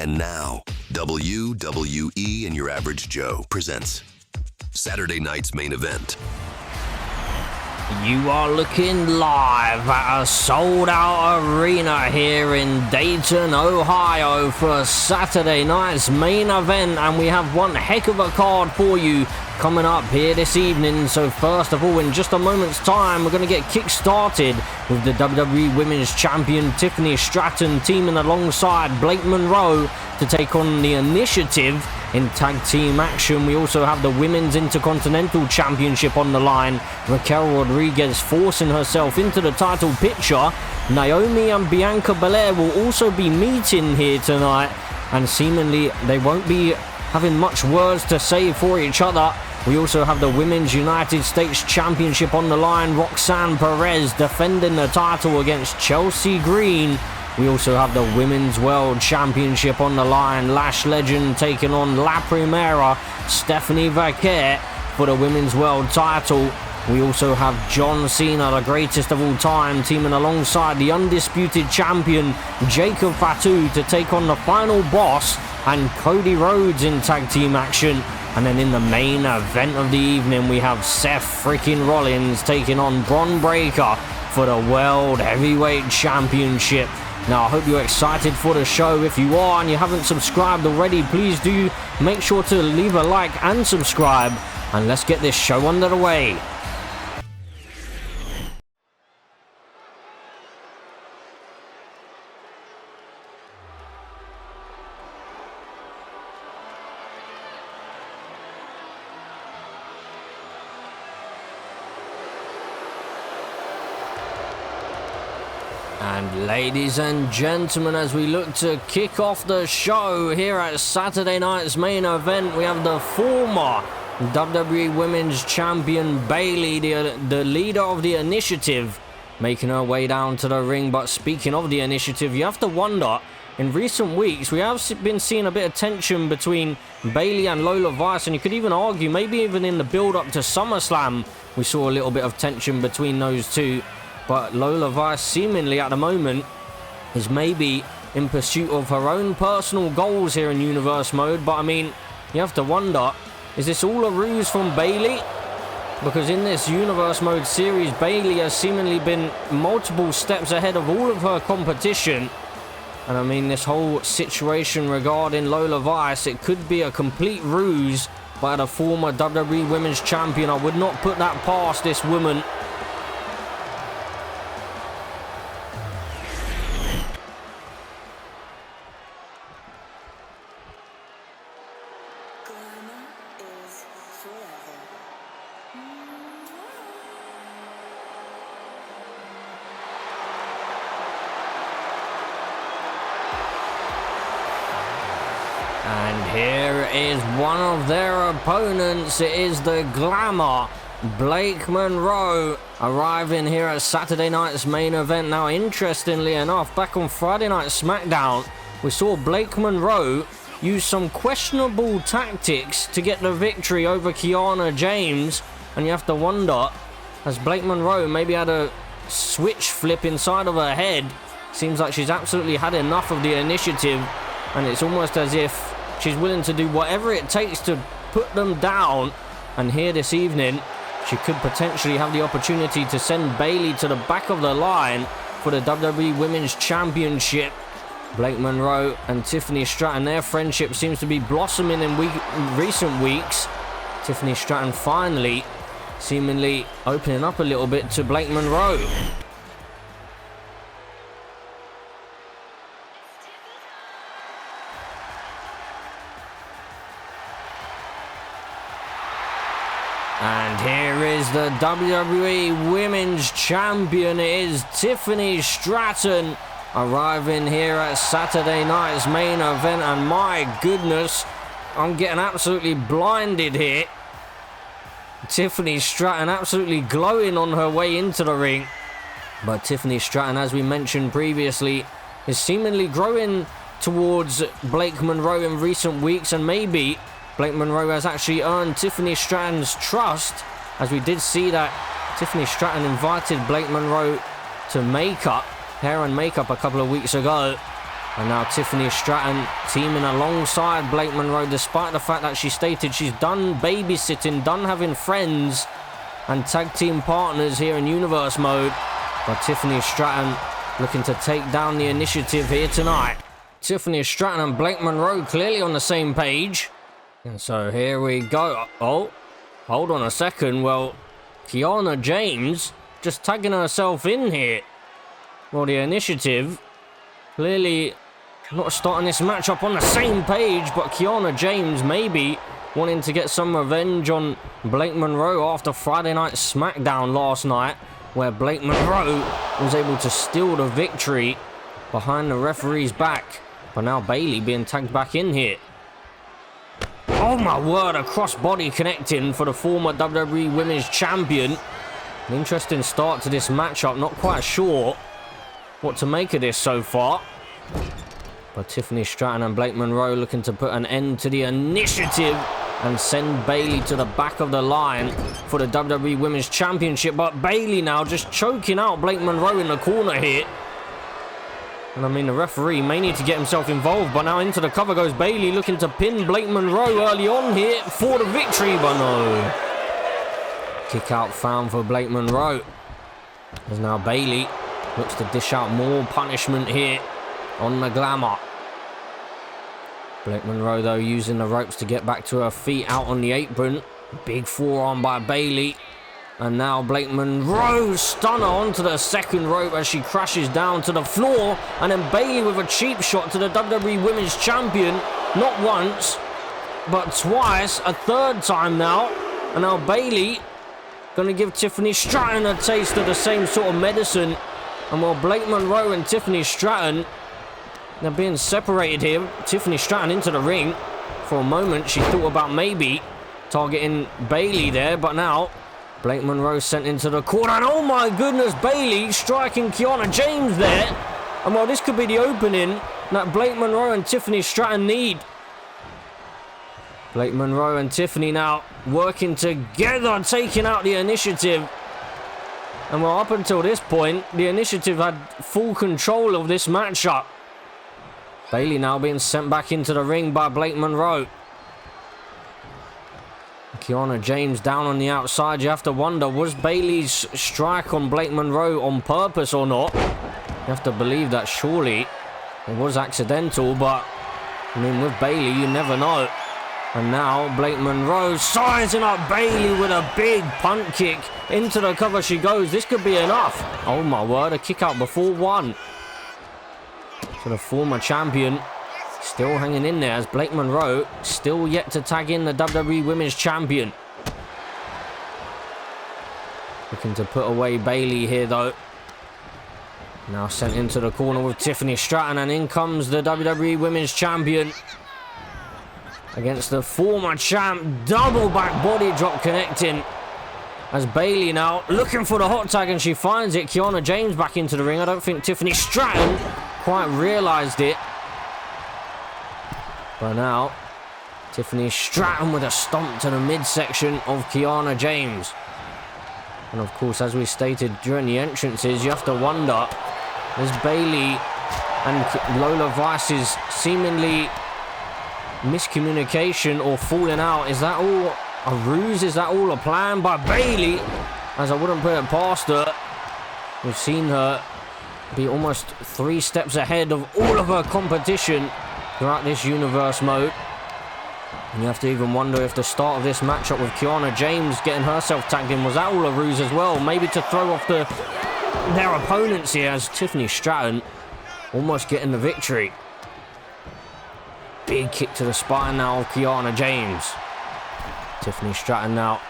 And now, WWE and Your Average Joe presents Saturday night's main event. You are looking live at a sold-out arena here in Dayton, Ohio for Saturday night's main event, and we have one heck of a card for you coming up here this evening. So first of all, in just a moment's time, we're going to get kick-started with the WWE Women's Champion Tiffany Stratton teaming alongside Blake Monroe to take on the Initiative in tag team action. We also have the Women's Intercontinental Championship on the line. Raquel Rodriguez forcing herself into the title picture. Naomi and Bianca Belair will also be meeting here tonight, and seemingly they won't be having much words to say for each other. We also have the Women's United States Championship on the line. Roxanne Perez defending the title against Chelsea Green. We also have the Women's World Championship on the line. Lash Legend taking on La Primera, Stephanie Vaquer, for the Women's World title. We also have John Cena, the greatest of all time, teaming alongside the undisputed champion Jacob Fatu to take on the final boss and Cody Rhodes in tag team action. And then in the main event of the evening, we have Seth freaking Rollins taking on Bron Breakker for the World Heavyweight Championship. Now, I hope you're excited for the show. If you are and you haven't subscribed already, please do make sure to leave a like and subscribe. And let's get this show under the way. And ladies and gentlemen, as we look to kick off the show here at Saturday night's main event, we have the former WWE Women's Champion Bayley, the leader of the Initiative, making her way down to the ring. But speaking of the Initiative, you have to wonder, in recent weeks, we have been seeing a bit of tension between Bayley and Lola Vice, and you could even argue, maybe even in the build-up to SummerSlam, we saw a little bit of tension between those two. But Lola Vice seemingly at the moment is maybe in pursuit of her own personal goals here in Universe Mode. But I mean, you have to wonder, is this all a ruse from Bayley? Because in this Universe Mode series, Bayley has seemingly been multiple steps ahead of all of her competition. And I mean, this whole situation regarding Lola Vice, it could be a complete ruse by the former WWE Women's Champion. I would not put that past this woman. And here is one of their opponents. It is the Glamour, Blake Monroe, arriving here at Saturday night's main event. Now, interestingly enough, back on Friday Night SmackDown, we saw Blake Monroe use some questionable tactics to get the victory over Kiana James. And you have to wonder, has Blake Monroe maybe had a switch flip inside of her head? Seems like she's absolutely had enough of the Initiative, and it's almost as if she's willing to do whatever it takes to put them down. And here this evening, she could potentially have the opportunity to send Bayley to the back of the line for the WWE Women's Championship. Blake Monroe and Tiffany Stratton, their friendship seems to be blossoming in recent weeks. Tiffany Stratton finally seemingly opening up a little bit to Blake Monroe. And here is the WWE Women's Champion. It is Tiffany Stratton arriving here at Saturday night's main event. And my goodness, I'm getting absolutely blinded here. Tiffany Stratton absolutely glowing on her way into the ring. But Tiffany Stratton, as we mentioned previously, is seemingly growing towards Blake Monroe in recent weeks, and maybe Blake Monroe has actually earned Tiffany Stratton's trust, as we did see that Tiffany Stratton invited Blake Monroe to hair and makeup a couple of weeks ago. And now Tiffany Stratton teaming alongside Blake Monroe, despite the fact that she stated she's done babysitting, done having friends and tag team partners here in Universe mode. But Tiffany Stratton looking to take down the initiative here tonight. Tiffany Stratton and Blake Monroe clearly on the same page. And so here we go. Oh, hold on a second. Well, Kiana James just tagging herself in here. Well, the initiative clearly not starting this matchup on the same page, but Kiana James maybe wanting to get some revenge on Blake Monroe after Friday Night SmackDown last night, where Blake Monroe was able to steal the victory behind the referee's back. But now Bayley being tagged back in here. Oh my word, a crossbody connecting for the former WWE Women's Champion. An interesting start to this matchup, not quite sure what to make of this so far. But Tiffany Stratton and Blake Monroe looking to put an end to the initiative and send Bayley to the back of the line for the WWE Women's Championship. But Bayley now just choking out Blake Monroe in the corner here. And I mean, the referee may need to get himself involved, but now into the cover goes Bayley, looking to pin Blake Monroe early on here for the victory, but no. Kick out found for Blake Monroe. As now Bayley looks to dish out more punishment here on the Glamour. Blake Monroe, though, using the ropes to get back to her feet out on the apron. Big forearm by Bayley. And now Blake Monroe stunner onto the second rope as she crashes down to the floor. And then Bayley with a cheap shot to the WWE Women's Champion. Not once, but twice. A third time now. And now Bayley going to give Tiffany Stratton a taste of the same sort of medicine. And while Blake Monroe and Tiffany Stratton, they're being separated here. Tiffany Stratton into the ring. For a moment, she thought about maybe targeting Bayley there, but now Blake Monroe sent into the corner. And oh my goodness, Bayley striking Kiana James there. And well, this could be the opening that Blake Monroe and Tiffany Stratton need. Blake Monroe and Tiffany now working together, taking out the initiative. And well, up until this point, the initiative had full control of this matchup. Bayley now being sent back into the ring by Blake Monroe. Kiana James down on the outside. You have to wonder, was Bayley's strike on Blake Monroe on purpose or not? You have to believe that surely it was accidental, but I mean, with Bayley, you never know. And now Blake Monroe sizing up Bayley with a big punt kick. Into the cover she goes. This could be enough. Oh my word, a kick out before one. So the former champion still hanging in there as Blake Monroe still yet to tag in the WWE Women's Champion. Looking to put away Bayley here though. Now sent into the corner with Tiffany Stratton, and in comes the WWE Women's Champion against the former champ. Double back body drop connecting as Bayley now looking for the hot tag, and she finds it. Kiana James back into the ring. I don't think Tiffany Stratton quite realized it. But now Tiffany Stratton with a stomp to the midsection of Kiana James. And of course, as we stated during the entrances, you have to wonder, is Bayley and Lola Vice's seemingly miscommunication or falling out, is that all a ruse? Is that all a plan by Bayley? As I wouldn't put it past her. We've seen her be almost 3 steps ahead of all of her competition throughout this universe mode. And you have to even wonder if the start of this matchup with Kiana James getting herself tagged in, was that all a ruse as well? Maybe to throw off their opponents here, as Tiffany Stratton almost getting the victory. Big kick to the spine now of Kiana James. Tiffany Stratton now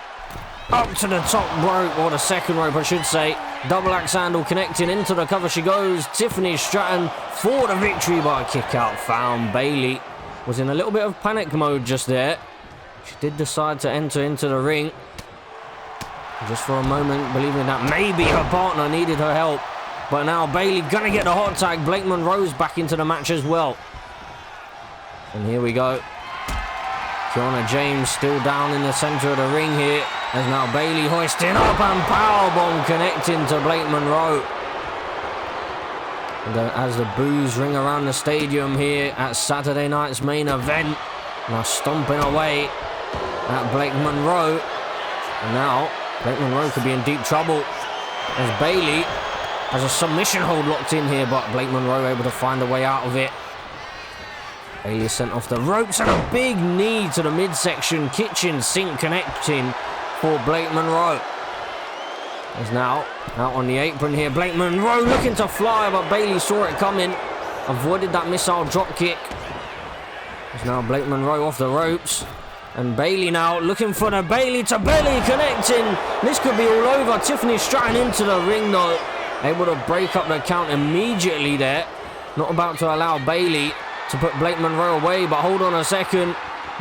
up to the top rope, or the second rope I should say. Double axe handle connecting, into the cover she goes. Tiffany Stratton for the victory by a kick out found. Bayley was in a little bit of panic mode just there. She did decide to enter into the ring, just for a moment, believing that maybe her partner needed her help. But now Bayley gonna get the hot tag. Blake Monroe's back into the match as well. And here we go. Kiana James still down in the center of the ring here. As now Bayley hoisting up and powerbomb connecting to Blake Monroe. And as the boos ring around the stadium here at Saturday night's main event, now stomping away at Blake Monroe. And now Blake Monroe could be in deep trouble as Bayley has a submission hold locked in here, but Blake Monroe able to find a way out of it. Bayley sent off the ropes and a big knee to the midsection, kitchen sink connecting for Blake Monroe. Is now out on the apron here. Blake Monroe looking to fly, but Bayley saw it coming, avoided that missile drop kick. Is now Blake Monroe off the ropes, and Bayley now looking for the Bayley to belly connecting. This could be all over. Tiffany Stratton into the ring though, able to break up the count immediately there. Not about to allow Bayley to put Blake Monroe away, but hold on a second.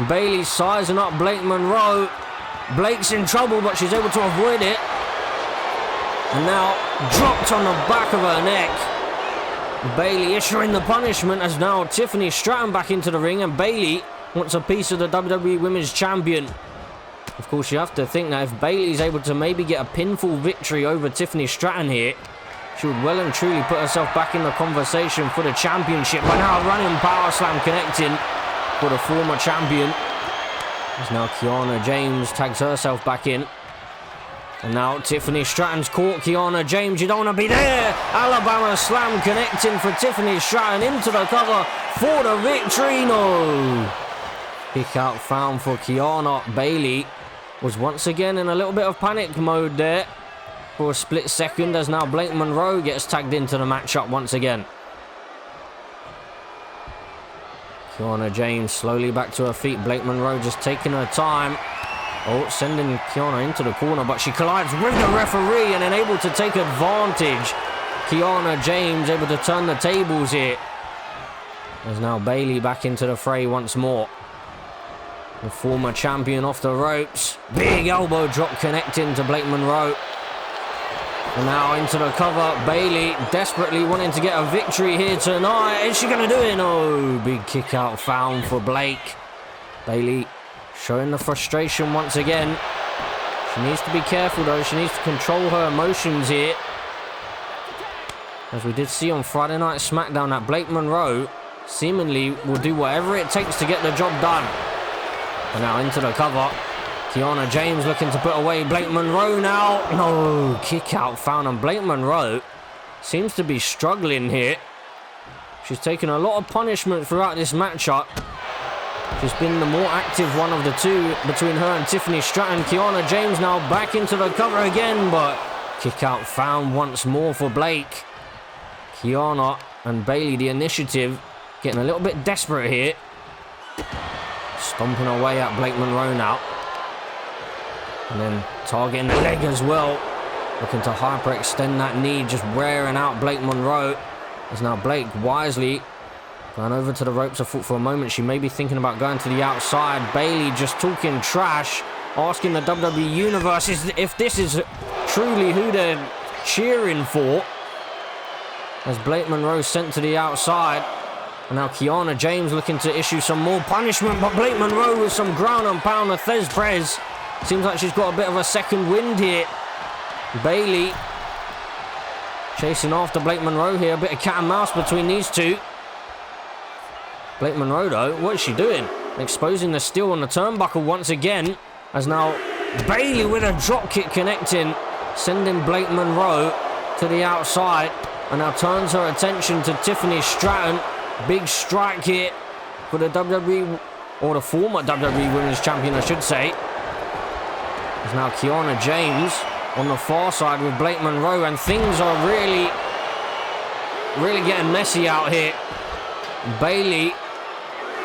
Bayley sizing up Blake Monroe. Blake's in trouble, but she's able to avoid it. And now dropped on the back of her neck. Bayley issuing the punishment as now Tiffany Stratton back into the ring, and Bayley wants a piece of the WWE Women's Champion. Of course, you have to think that if Bayley's able to maybe get a pinfall victory over Tiffany Stratton here, she would well and truly put herself back in the conversation for the championship. But now running power slam connecting for the former champion. As now Kiana James tags herself back in. And now Tiffany Stratton's caught Kiana James. You don't want to be there. Alabama slam connecting for Tiffany Stratton into the cover for the victory. No. Kick out found for Kiana. Bayley was once again in a little bit of panic mode there for a split second, as now Blake Monroe gets tagged into the matchup once again. Kiana James slowly back to her feet. Blake Monroe just taking her time. Oh, sending Kiana into the corner, but she collides with the referee and then able to take advantage. Kiana James able to turn the tables here. There's now Bayley back into the fray once more. The former champion off the ropes. Big elbow drop connecting to Blake Monroe. And now into the cover. Bayley desperately wanting to get a victory here tonight. Is she going to do it? No. Big kick out found for Blake. Bayley showing the frustration once again. She needs to be careful though. She needs to control her emotions here. As we did see on Friday Night SmackDown, that Blake Monroe seemingly will do whatever it takes to get the job done. And now into the cover. Kiana James looking to put away Blake Monroe now. No, kick out found, and Blake Monroe seems to be struggling here. She's taken a lot of punishment throughout this matchup. She's been the more active one of the two between her and Tiffany Stratton. Kiana James now back into the cover again, but kick out found once more for Blake. Kiana and Bayley, the initiative, getting a little bit desperate here. Stomping away at Blake Monroe now. And then targeting the leg as well. Looking to hyperextend that knee, just wearing out Blake Monroe. As now Blake wisely going over to the ropes. I thought for a moment she may be thinking about going to the outside. Bayley just talking trash, asking the WWE Universe if this is truly who they're cheering for. As Blake Monroe sent to the outside. And now Kiana James looking to issue some more punishment, but Blake Monroe with some ground and pound of Thez Prez. Seems like she's got a bit of a second wind here. Bayley chasing after Blake Monroe here. A bit of cat and mouse between these two. Blake Monroe though, what is she doing? Exposing the steel on the turnbuckle once again. As now Bayley with a drop kick connecting, sending Blake Monroe to the outside. And now turns her attention to Tiffany Stratton. Big strike here for the WWE, or the former WWE Women's Champion I should say. There's now Kiana James on the far side with Blake Monroe, and things are really getting messy out here. Bayley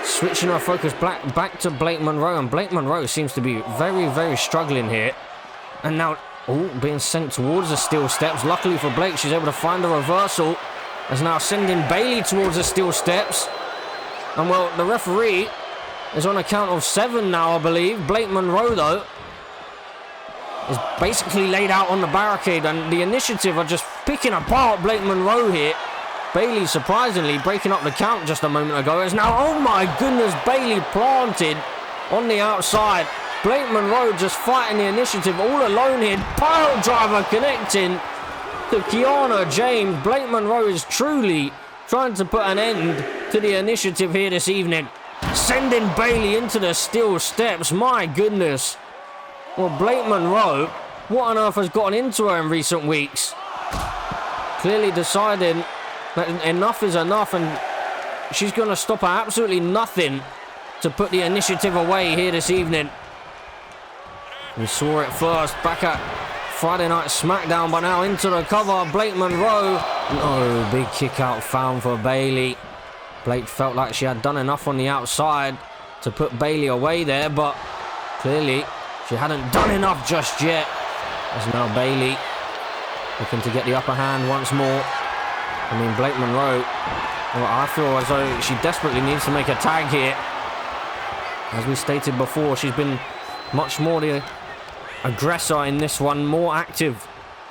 switching her focus back to Blake Monroe, and Blake Monroe seems to be very struggling here. And now being sent towards the steel steps. Luckily for Blake, she's able to find a reversal. As now sending Bayley towards the steel steps. And well, the referee is on a count of 7 now, I believe. Blake Monroe though is basically laid out on the barricade, and the initiative are just picking apart Blake Monroe here. Bayley surprisingly breaking up the count just a moment ago. As now, oh my goodness, Bayley planted on the outside. Blake Monroe just fighting the initiative all alone here. Pile driver connecting. to Kiana James. Blake Monroe is truly trying to put an end to the initiative here this evening. Sending Bayley into the steel steps. My goodness. Well, Blake Monroe, what on earth has gotten into her in recent weeks? Clearly deciding that enough is enough, and she's going to stop at absolutely nothing to put the initiative away here this evening. We saw it first back at Friday Night SmackDown, but now into the cover. Blake Monroe. No, big kick out found for Bayley. Blake felt like she had done enough on the outside to put Bayley away there, but clearly she hadn't done enough just yet. As now Bayley looking to get the upper hand once more. I mean, Blake Monroe, well, I feel as though she desperately needs to make a tag here. As we stated before, she's been much more the aggressor in this one, more active.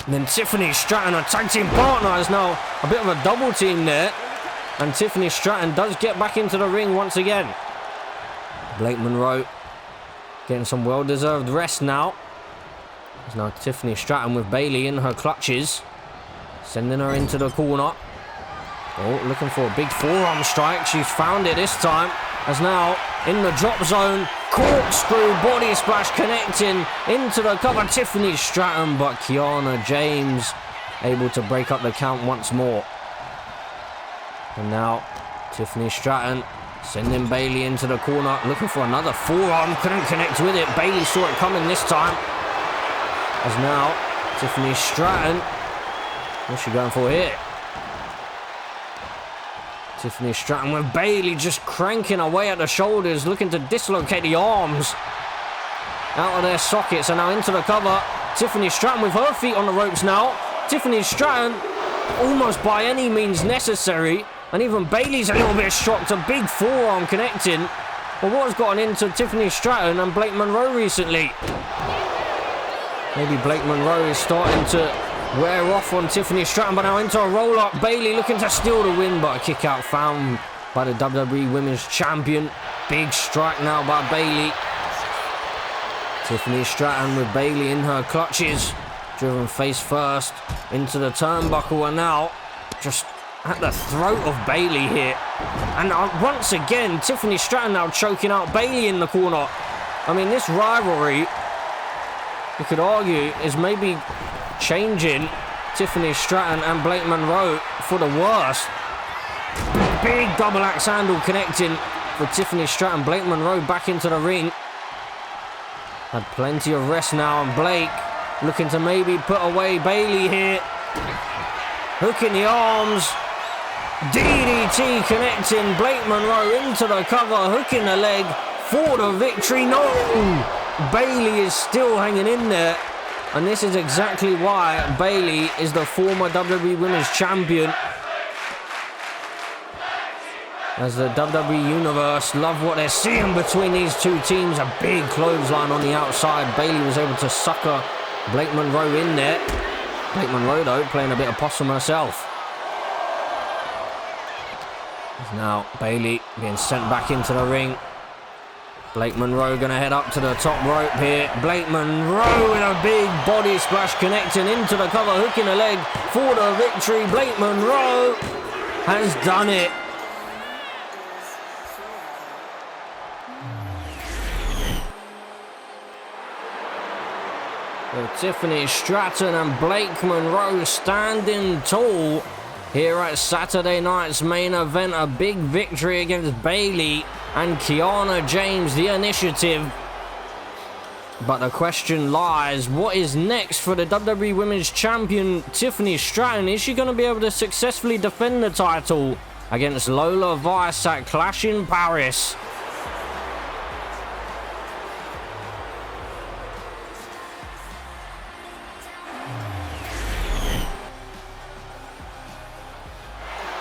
And then Tiffany Stratton, her tag team partner, is now a bit of a double team there. And Tiffany Stratton does get back into the ring once again. Blake Monroe getting some well-deserved rest now. There's now Tiffany Stratton with Bayley in her clutches. Sending her into the corner. Oh, looking for a big forearm strike. She's found it this time. As now in the drop zone. Corkscrew body splash connecting into the cover. Tiffany Stratton, but Kiana James able to break up the count once more. And now Tiffany Stratton sending Bayley into the corner, looking for another forearm, couldn't connect with it. Bayley saw it coming this time. As now Tiffany Stratton, what's she going for here? Tiffany Stratton with Bayley just cranking away at the shoulders, looking to dislocate the arms out of their sockets. And now into the cover. Tiffany Stratton with her feet on the ropes now. Tiffany Stratton almost by any means necessary. And even Bayley's a little bit shocked. A big forearm connecting. Well, what has gotten into Tiffany Stratton and Blake Monroe recently? Maybe Blake Monroe is starting to wear off on Tiffany Stratton, but now into a roll-up. Bayley looking to steal the win, but a kick out found by the WWE Women's Champion. Big strike now by Bayley. Tiffany Stratton with Bayley in her clutches. Driven face first into the turnbuckle, and now just at the throat of Bayley here. And once again, Tiffany Stratton now choking out Bayley in the corner. I mean, this rivalry, you could argue, is maybe changing Tiffany Stratton and Blake Monroe for the worst. Big double axe handle connecting for Tiffany Stratton. Blake Monroe back into the ring. Had plenty of rest now, and Blake looking to maybe put away Bayley here. Hook in the arms. DDT connecting. Blake Monroe into the cover. Hook in the leg for the victory. No! Bayley is still hanging in there. And this is exactly why Bayley is the former WWE Women's Champion. As the WWE Universe love what they're seeing between these two teams. A big clothesline on the outside. Bayley was able to sucker Blake Monroe in there. Blake Monroe, though, playing a bit of possum herself. Now Bayley being sent back into the ring. Blake Monroe going to head up to the top rope here. Blake Monroe with a big body splash connecting into the cover. Hook in the leg for the victory. Blake Monroe has done it. So Tiffany Stratton and Blake Monroe standing tall here at Saturday night's main event. A big victory against Bayley and Kiana James, the initiative. But the question lies, what is next for the WWE Women's Champion Tiffany Stratton? Is she going to be able to successfully defend the title against Lola Vice at Clash in Paris?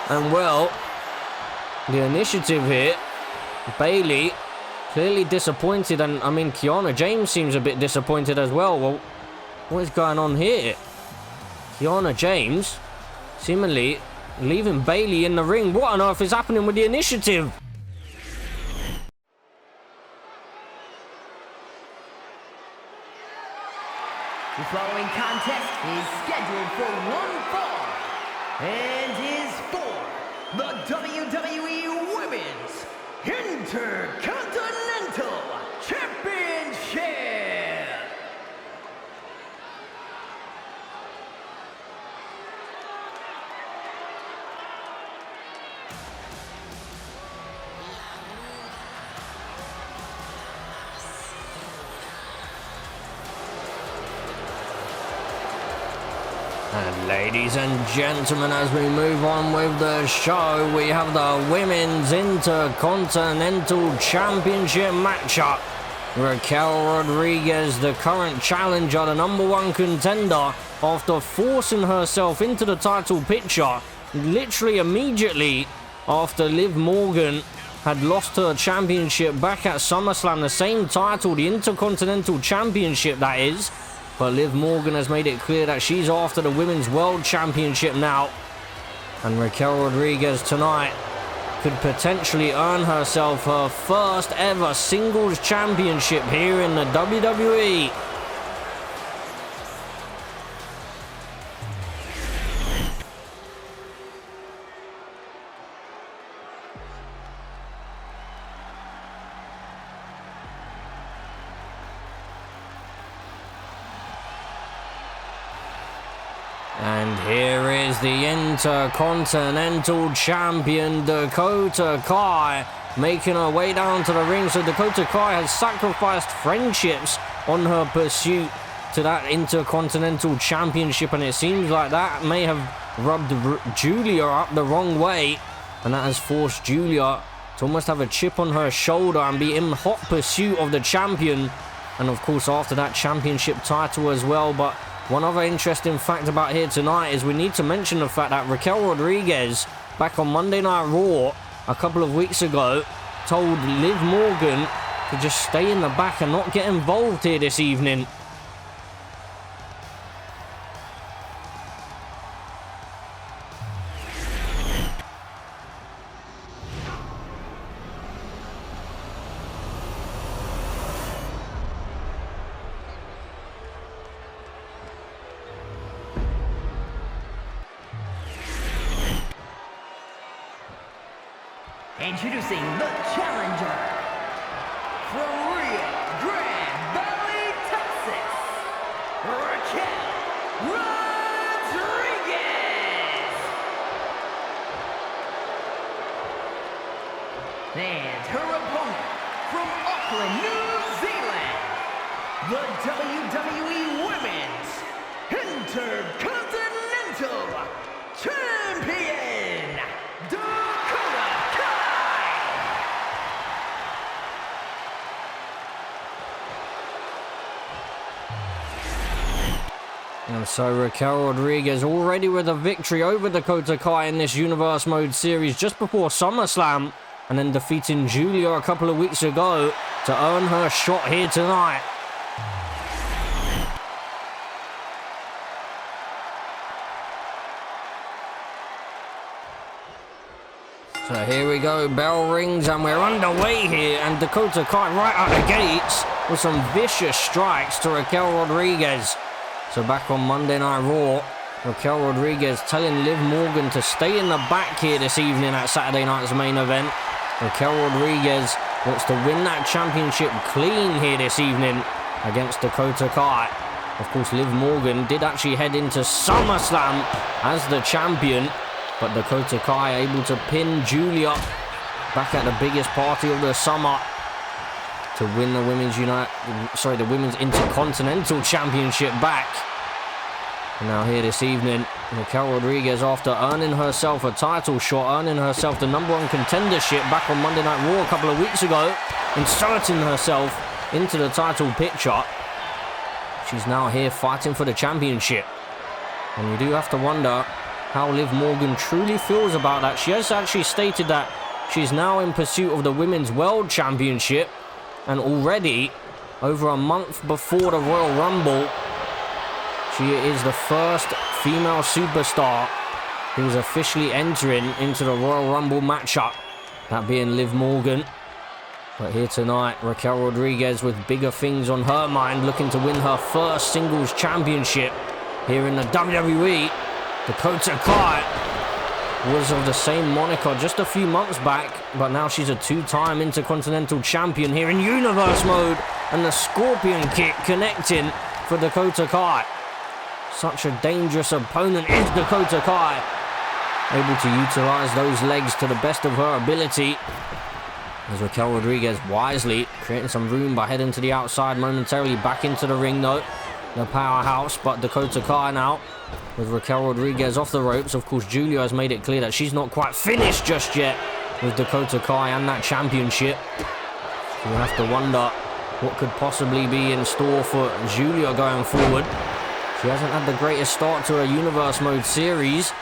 And well, the initiative here, Bayley clearly disappointed, and I mean Kiana James seems a bit disappointed as well. Well, what is going on here? Kiana James seemingly leaving Bayley in the ring. What on earth is happening with the initiative? The following contest is scheduled for one fall and is for the WWE Women's Intercontinental Championship. And ladies and gentlemen, as we move on with the show, we have the Women's Intercontinental Championship matchup. Raquel Rodriguez, the current challenger, the #1 contender, after forcing herself into the title picture, literally immediately after Liv Morgan had lost her championship back at SummerSlam, the same title, the Intercontinental Championship that is. But Liv Morgan has made it clear that she's after the Women's World Championship now. And Raquel Rodriguez tonight could potentially earn herself her first ever singles championship here in the WWE. And here is the Intercontinental Champion, Dakota Kai, making her way down to the ring. So Dakota Kai has sacrificed friendships on her pursuit to that Intercontinental Championship, and it seems like that may have rubbed Julia up the wrong way, and that has forced Julia to almost have a chip on her shoulder and be in hot pursuit of the champion, and of course after that championship title as well. But one other interesting fact about here tonight is we need to mention the fact that Raquel Rodriguez, back on Monday Night Raw a couple of weeks ago, told Liv Morgan to just stay in the back and not get involved here this evening. Introducing the challenger from Rio Grande Valley, Texas, Raquel Rodriguez. And her opponent from Auckland, New Zealand, the WWE Women's Intercontinental Champion, Dakota Kai. And so Raquel Rodriguez already with a victory over Dakota Kai in this Universe Mode series just before SummerSlam, and then defeating Julia a couple of weeks ago to earn her shot here tonight. So here we go, bell rings and we're underway here, and Dakota Kai right out the gates with some vicious strikes to Raquel Rodriguez. So back on Monday Night Raw, Raquel Rodriguez telling Liv Morgan to stay in the back here this evening at Saturday night's main event. Raquel Rodriguez wants to win that championship clean here this evening against Dakota Kai. Of course, Liv Morgan did actually head into SummerSlam as the champion, but Dakota Kai able to pin Julia back at the biggest party of the summer to win the Women's Intercontinental Championship back. And now here this evening, Raquel Rodriguez, after earning herself a title shot, earning herself the #1 contendership back on Monday Night Raw a couple of weeks ago, inserting herself into the title picture, she's now here fighting for the championship. And you do have to wonder how Liv Morgan truly feels about that. She has actually stated that she's now in pursuit of the Women's World Championship, and already, over a month before the Royal Rumble, she is the first female superstar who is officially entering into the Royal Rumble matchup, that being Liv Morgan. But here tonight, Raquel Rodriguez with bigger things on her mind, looking to win her first singles championship here in the WWE. Dakota Kai was of the same moniker just a few months back, but now she's a two-time Intercontinental Champion here in Universe mode, and the Scorpion Kick connecting for Dakota Kai. Such a dangerous opponent is Dakota Kai, able to utilize those legs to the best of her ability. As Raquel Rodriguez wisely creating some room by heading to the outside momentarily, back into the ring though, the powerhouse. But Dakota Kai now with Raquel Rodriguez off the ropes. Of course, Julia has made it clear that she's not quite finished just yet with Dakota Kai and that championship. So we'll have to wonder what could possibly be in store for Julia going forward. She hasn't had the greatest start to her Universe Mode series.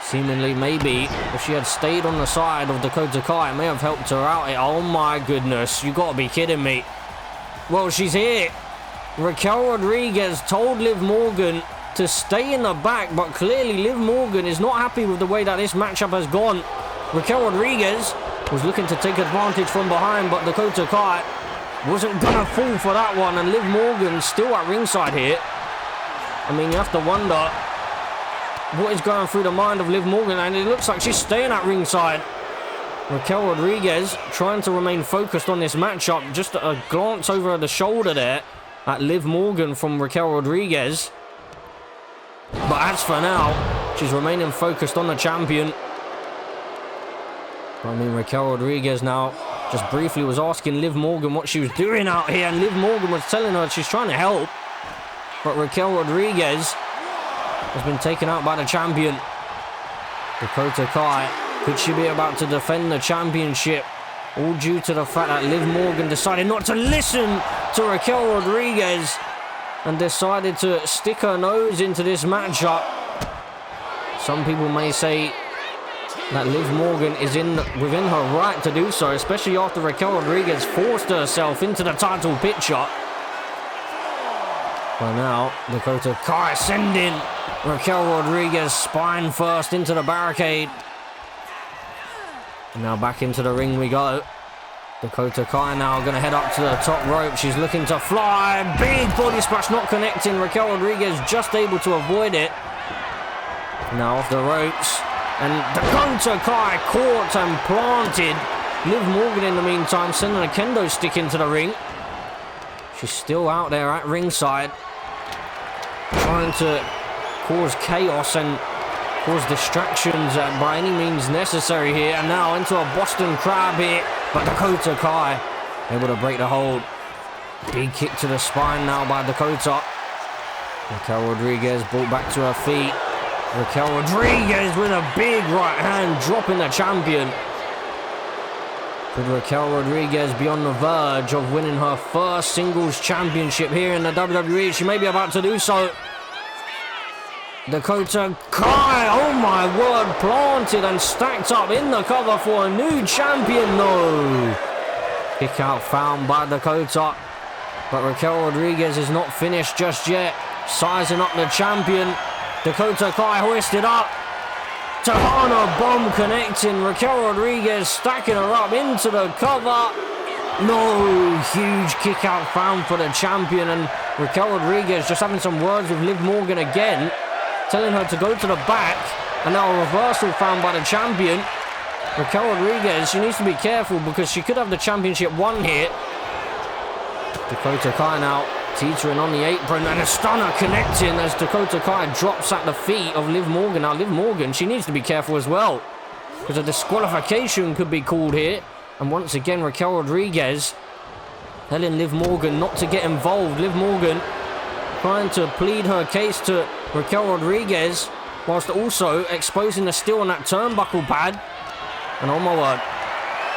Seemingly, maybe, if she had stayed on the side of Dakota Kai, it may have helped her out. Oh my goodness, you gotta be kidding me. Well, she's here. Raquel Rodriguez told Liv Morgan to stay in the back, but clearly Liv Morgan is not happy with the way that this matchup has gone. Raquel Rodriguez was looking to take advantage from behind, but Dakota Kai wasn't gonna fall for that one, and Liv Morgan still at ringside here. I mean, you have to wonder what is going through the mind of Liv Morgan, and it looks like she's staying at ringside. Raquel Rodriguez trying to remain focused on this matchup. Just a glance over the shoulder there at Liv Morgan from Raquel Rodriguez. But as for now, she's remaining focused on the champion. I mean, Raquel Rodriguez now just briefly was asking Liv Morgan what she was doing out here, and Liv Morgan was telling her she's trying to help. But Raquel Rodriguez has been taken out by the champion. Dakota Kai, could she be about to defend the championship? All due to the fact that Liv Morgan decided not to listen to Raquel Rodriguez and decided to stick her nose into this matchup. Some people may say that Liv Morgan is within her right to do so, especially after Raquel Rodriguez forced herself into the title picture. But now, Dakota Kai sending Raquel Rodriguez spine first into the barricade. And now back into the ring we go. Dakota Kai now going to head up to the top rope. She's looking to fly. Big body splash, not connecting. Raquel Rodriguez just able to avoid it. Now off the ropes. And Dakota Kai caught and planted. Liv Morgan in the meantime sending a kendo stick into the ring. She's still out there at ringside, trying to cause chaos and cause distractions by any means necessary here. And now into a Boston Crab here, but Dakota Kai able to break the hold. Big kick to the spine now by Dakota. Raquel Rodriguez brought back to her feet. Raquel Rodriguez with a big right hand, dropping the champion. Could Raquel Rodriguez be on the verge of winning her first singles championship here in the WWE? She may be about to do so. Dakota Kai, oh my word, planted and stacked up in the cover for a new champion. No. Kick out found by Dakota. But Raquel Rodriguez is not finished just yet. Sizing up the champion. Dakota Kai hoisted up. Tahana bomb connecting. Raquel Rodriguez stacking her up into the cover. No, huge kick out found for the champion, and Raquel Rodriguez just having some words with Liv Morgan again, telling her to go to the back, and now a reversal found by the champion. Raquel Rodriguez, she needs to be careful because she could have the championship won here. Dakota Kai now teetering on the apron, and a stunner connecting as Dakota Kai drops at the feet of Liv Morgan. Now Liv Morgan, she needs to be careful as well, because a disqualification could be called here. And once again, Raquel Rodriguez telling Liv Morgan not to get involved. Liv Morgan trying to plead her case to Raquel Rodriguez, whilst also exposing the steel on that turnbuckle pad. And oh my word,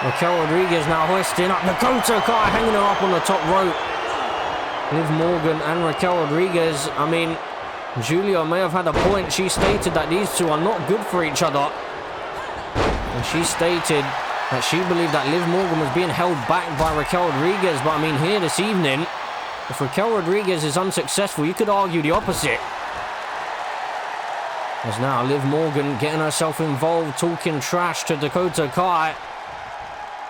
Raquel Rodriguez now hoisting up Dakota Kai, hanging her up on the top rope. Liv Morgan and Raquel Rodriguez, I mean, Julia may have had a point. She stated that these two are not good for each other. And she stated that she believed that Liv Morgan was being held back by Raquel Rodriguez. But I mean, here this evening, if Raquel Rodriguez is unsuccessful, you could argue the opposite. As now Liv Morgan getting herself involved, talking trash to Dakota Kai.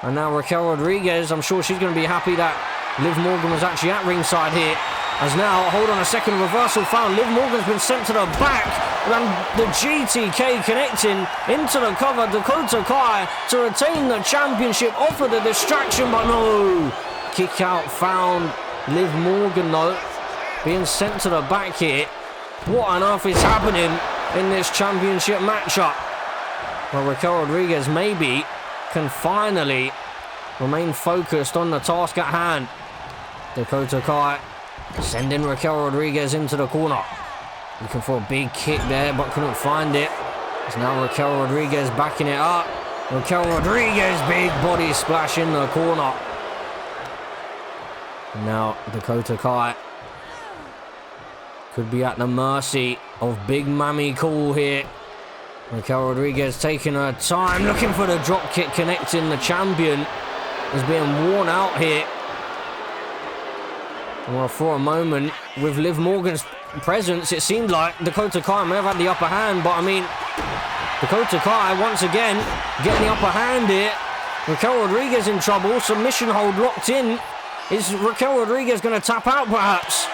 And now Raquel Rodriguez, I'm sure she's going to be happy that Liv Morgan was actually at ringside here. As now, hold on a second, reversal found. Liv Morgan's been sent to the back. And the GTK connecting into the cover. Dakota Kai to retain the championship. Offer the distraction, but no. Kick out found. Liv Morgan, though, being sent to the back here. What on earth is happening in this championship matchup? Well, Raquel Rodriguez maybe can finally remain focused on the task at hand. Dakota Kai sending Raquel Rodriguez into the corner. Looking for a big kick there, but couldn't find it. It's now Raquel Rodriguez backing it up. Raquel Rodriguez, big body splash in the corner. And now Dakota Kai could be at the mercy of Big Mammy Cool here. Raquel Rodriguez taking her time, looking for the drop kick, connecting. The champion is being worn out here. Well, for a moment, with Liv Morgan's presence, it seemed like Dakota Kai may have had the upper hand, but I mean, Dakota Kai once again getting the upper hand here. Raquel Rodriguez in trouble, submission hold locked in. Is Raquel Rodriguez going to tap out perhaps?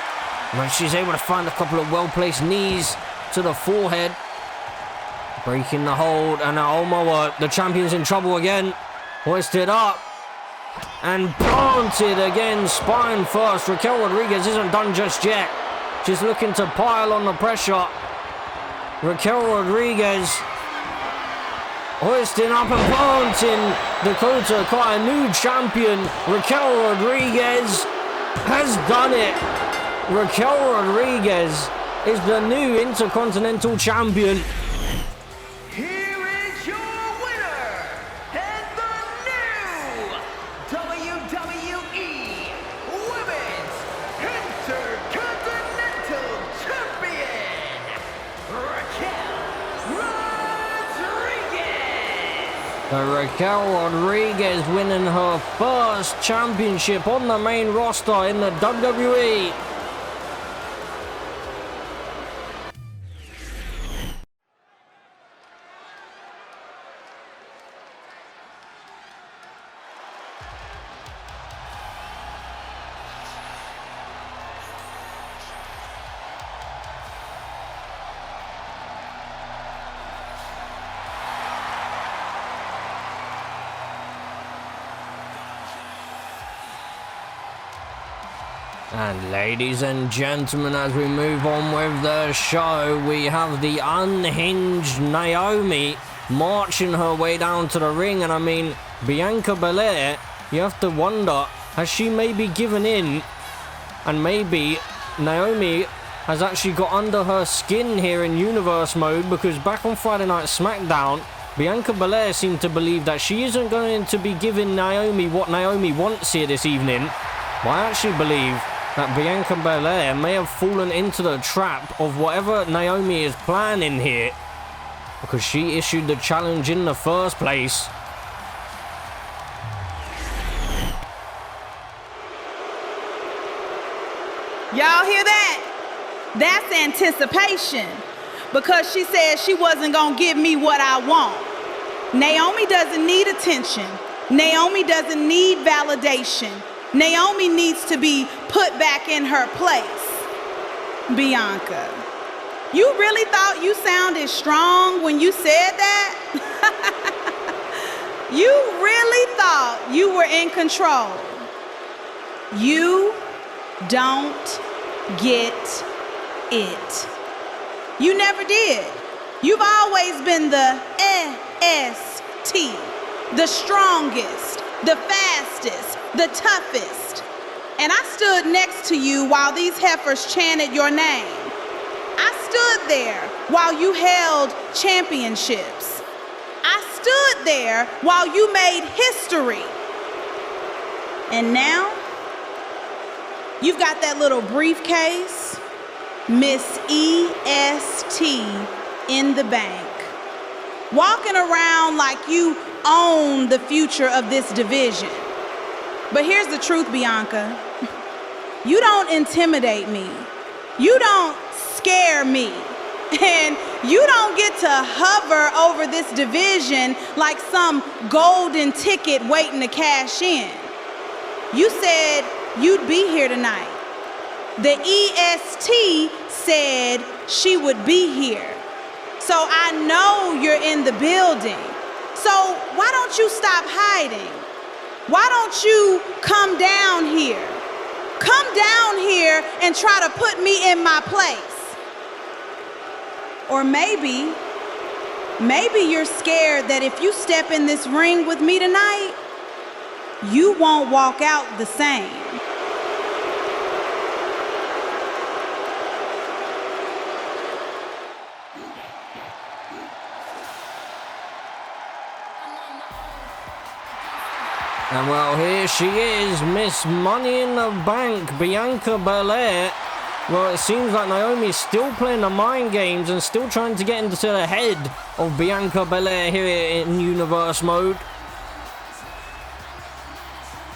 When she's able to find a couple of well-placed knees to the forehead. Breaking the hold, and now, oh my word, the champion's in trouble again. Hoisted up. And planted again, spine first. Raquel Rodriguez isn't done just yet. She's looking to pile on the pressure. Raquel Rodriguez hoisting up and planting Dakota Kai, new champion. Raquel Rodriguez has done it. Raquel Rodriguez is the new Intercontinental Champion. Here is your winner, and the new WWE Women's Intercontinental Champion, Raquel Rodriguez. Raquel Rodriguez winning her first championship on the main roster in the WWE. And ladies and gentlemen, as we move on with the show, we have the unhinged Naomi marching her way down to the ring. And I mean, Bianca Belair, you have to wonder, has she maybe given in? And maybe Naomi has actually got under her skin here in universe mode, because back on Friday Night SmackDown, Bianca Belair seemed to believe that she isn't going to be giving Naomi what Naomi wants here this evening. But I actually believe that Bianca Belair may have fallen into the trap of whatever Naomi is planning here, because she issued the challenge in the first place. Y'all hear that? That's anticipation, because she said she wasn't gonna give me what I want. Naomi doesn't need attention. Naomi doesn't need validation. Naomi needs to be put back in her place. Bianca, you really thought you sounded strong when you said that? You really thought you were in control. You don't get it. You never did. You've always been the ST, the strongest, the fastest, the toughest. And I stood next to you while these heifers chanted your name. I stood there while you held championships. I stood there while you made history. And now, you've got that little briefcase, Miss EST in the bank, walking around like you own the future of this division. But here's the truth, Bianca. You don't intimidate me. You don't scare me. And you don't get to hover over this division like some golden ticket waiting to cash in. You said you'd be here tonight. The EST said she would be here. So I know you're in the building. So why don't you stop hiding? Why don't you come down here? Come down here and try to put me in my place. Or maybe you're scared that if you step in this ring with me tonight, you won't walk out the same. And well, here she is, Miss Money in the Bank, Bianca Belair. Well, it seems like Naomi's still playing the mind games and still trying to get into the head of Bianca Belair here in Universe mode.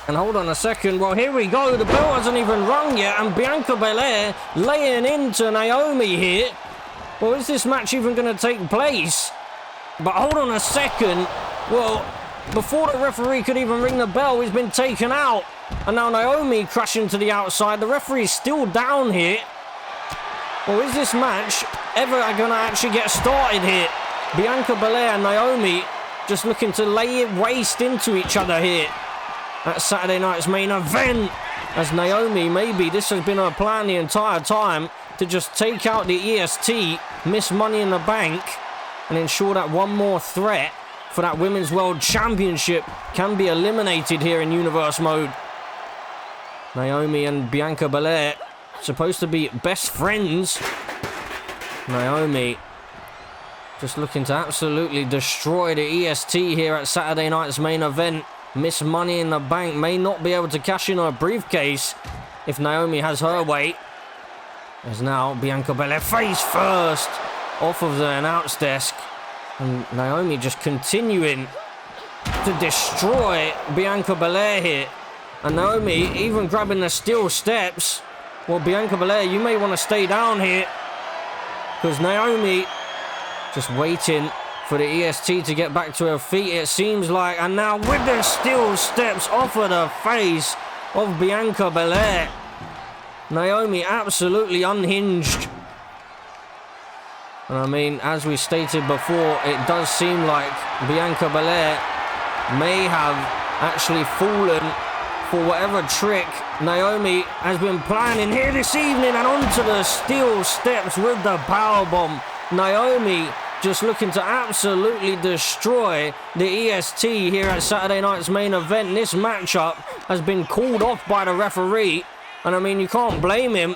And hold on a second, well, here we go, the bell hasn't even rung yet, and Bianca Belair laying into Naomi here. Well, is this match even going to take place? But hold on a second, well, before the referee could even ring the bell, he's been taken out. And now Naomi crashing to the outside. The referee's still down here. Well, is this match ever going to actually get started here? Bianca Belair and Naomi just looking to lay it waste into each other here at Saturday night's main event. As Naomi, maybe this has been her plan the entire time, to just take out the EST, Miss Money in the Bank, and ensure that one more threat for that Women's World Championship can be eliminated here in Universe mode. Naomi and Bianca Belair supposed to be best friends. Naomi just looking to absolutely destroy the EST here at Saturday night's main event. Miss Money in the Bank may not be able to cash in her briefcase if Naomi has her way. As now Bianca Belair face first off of the announce desk. And Naomi just continuing to destroy Bianca Belair here. And Naomi even grabbing the steel steps. Well, Bianca Belair, you may want to stay down here, because Naomi just waiting for the EST to get back to her feet, it seems like. And now with the steel steps off of the face of Bianca Belair. Naomi absolutely unhinged. And I mean, as we stated before, it does seem like Bianca Belair may have actually fallen for whatever trick Naomi has been planning here this evening, and onto the steel steps with the powerbomb. Naomi just looking to absolutely destroy the EST here at Saturday night's main event. This matchup has been called off by the referee, and I mean, you can't blame him.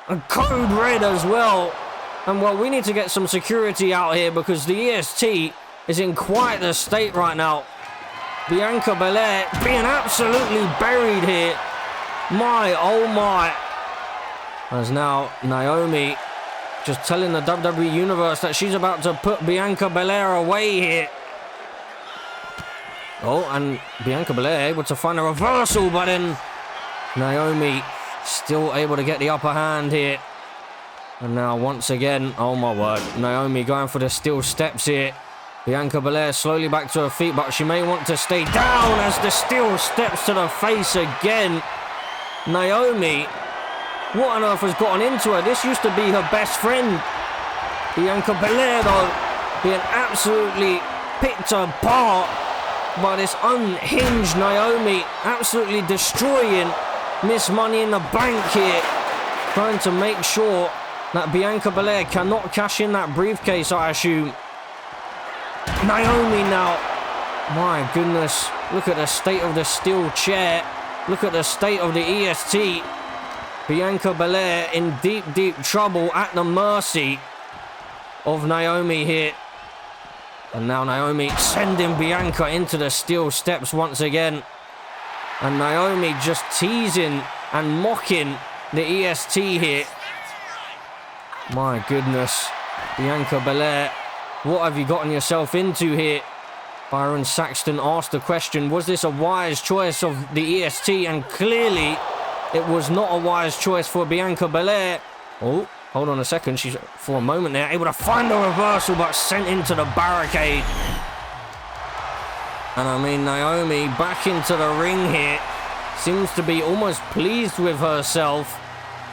And code red as well. And well, we need to get some security out here, because the EST is in quite the state right now. Bianca Belair being absolutely buried here. My, oh my. As now Naomi just telling the WWE Universe that she's about to put Bianca Belair away here. Oh, and Bianca Belair able to find a reversal, but then Naomi still able to get the upper hand here. And now once again, oh my word, Naomi going for the steel steps here. Bianca Belair slowly back to her feet, but she may want to stay down as the steel steps to the face again. Naomi, what on earth has gotten into her? This used to be her best friend. Bianca Belair, though, being absolutely picked apart by this unhinged Naomi, absolutely destroying Miss Money in the Bank here, trying to make sure that Bianca Belair cannot cash in that briefcase, I assume. Naomi now, my goodness, look at the state of the steel chair, look at the state of the EST. Bianca Belair in deep, deep trouble, at the mercy of Naomi here. And now Naomi sending Bianca into the steel steps once again. And Naomi just teasing and mocking the EST here. My goodness, Bianca Belair, what have you gotten yourself into here? Byron Saxton asked the question, was this a wise choice of the EST? And clearly, it was not a wise choice for Bianca Belair. Oh, Hold on a second. She's, for a moment there, able to find a reversal, but sent into the barricade. And I mean, Naomi back into the ring here. Seems to be almost pleased with herself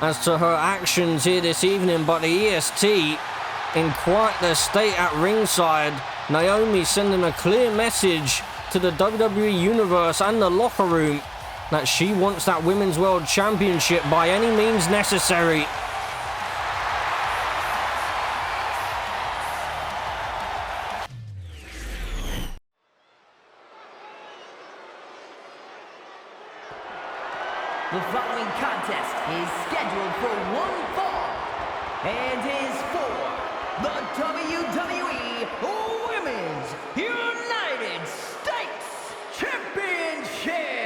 as to her actions here this evening. But the EST in quite the state at ringside. Naomi sending a clear message to the WWE Universe and the locker room that she wants that Women's World Championship by any means necessary. The following contest is scheduled for one fall and is for the WWE Women's United States Championship.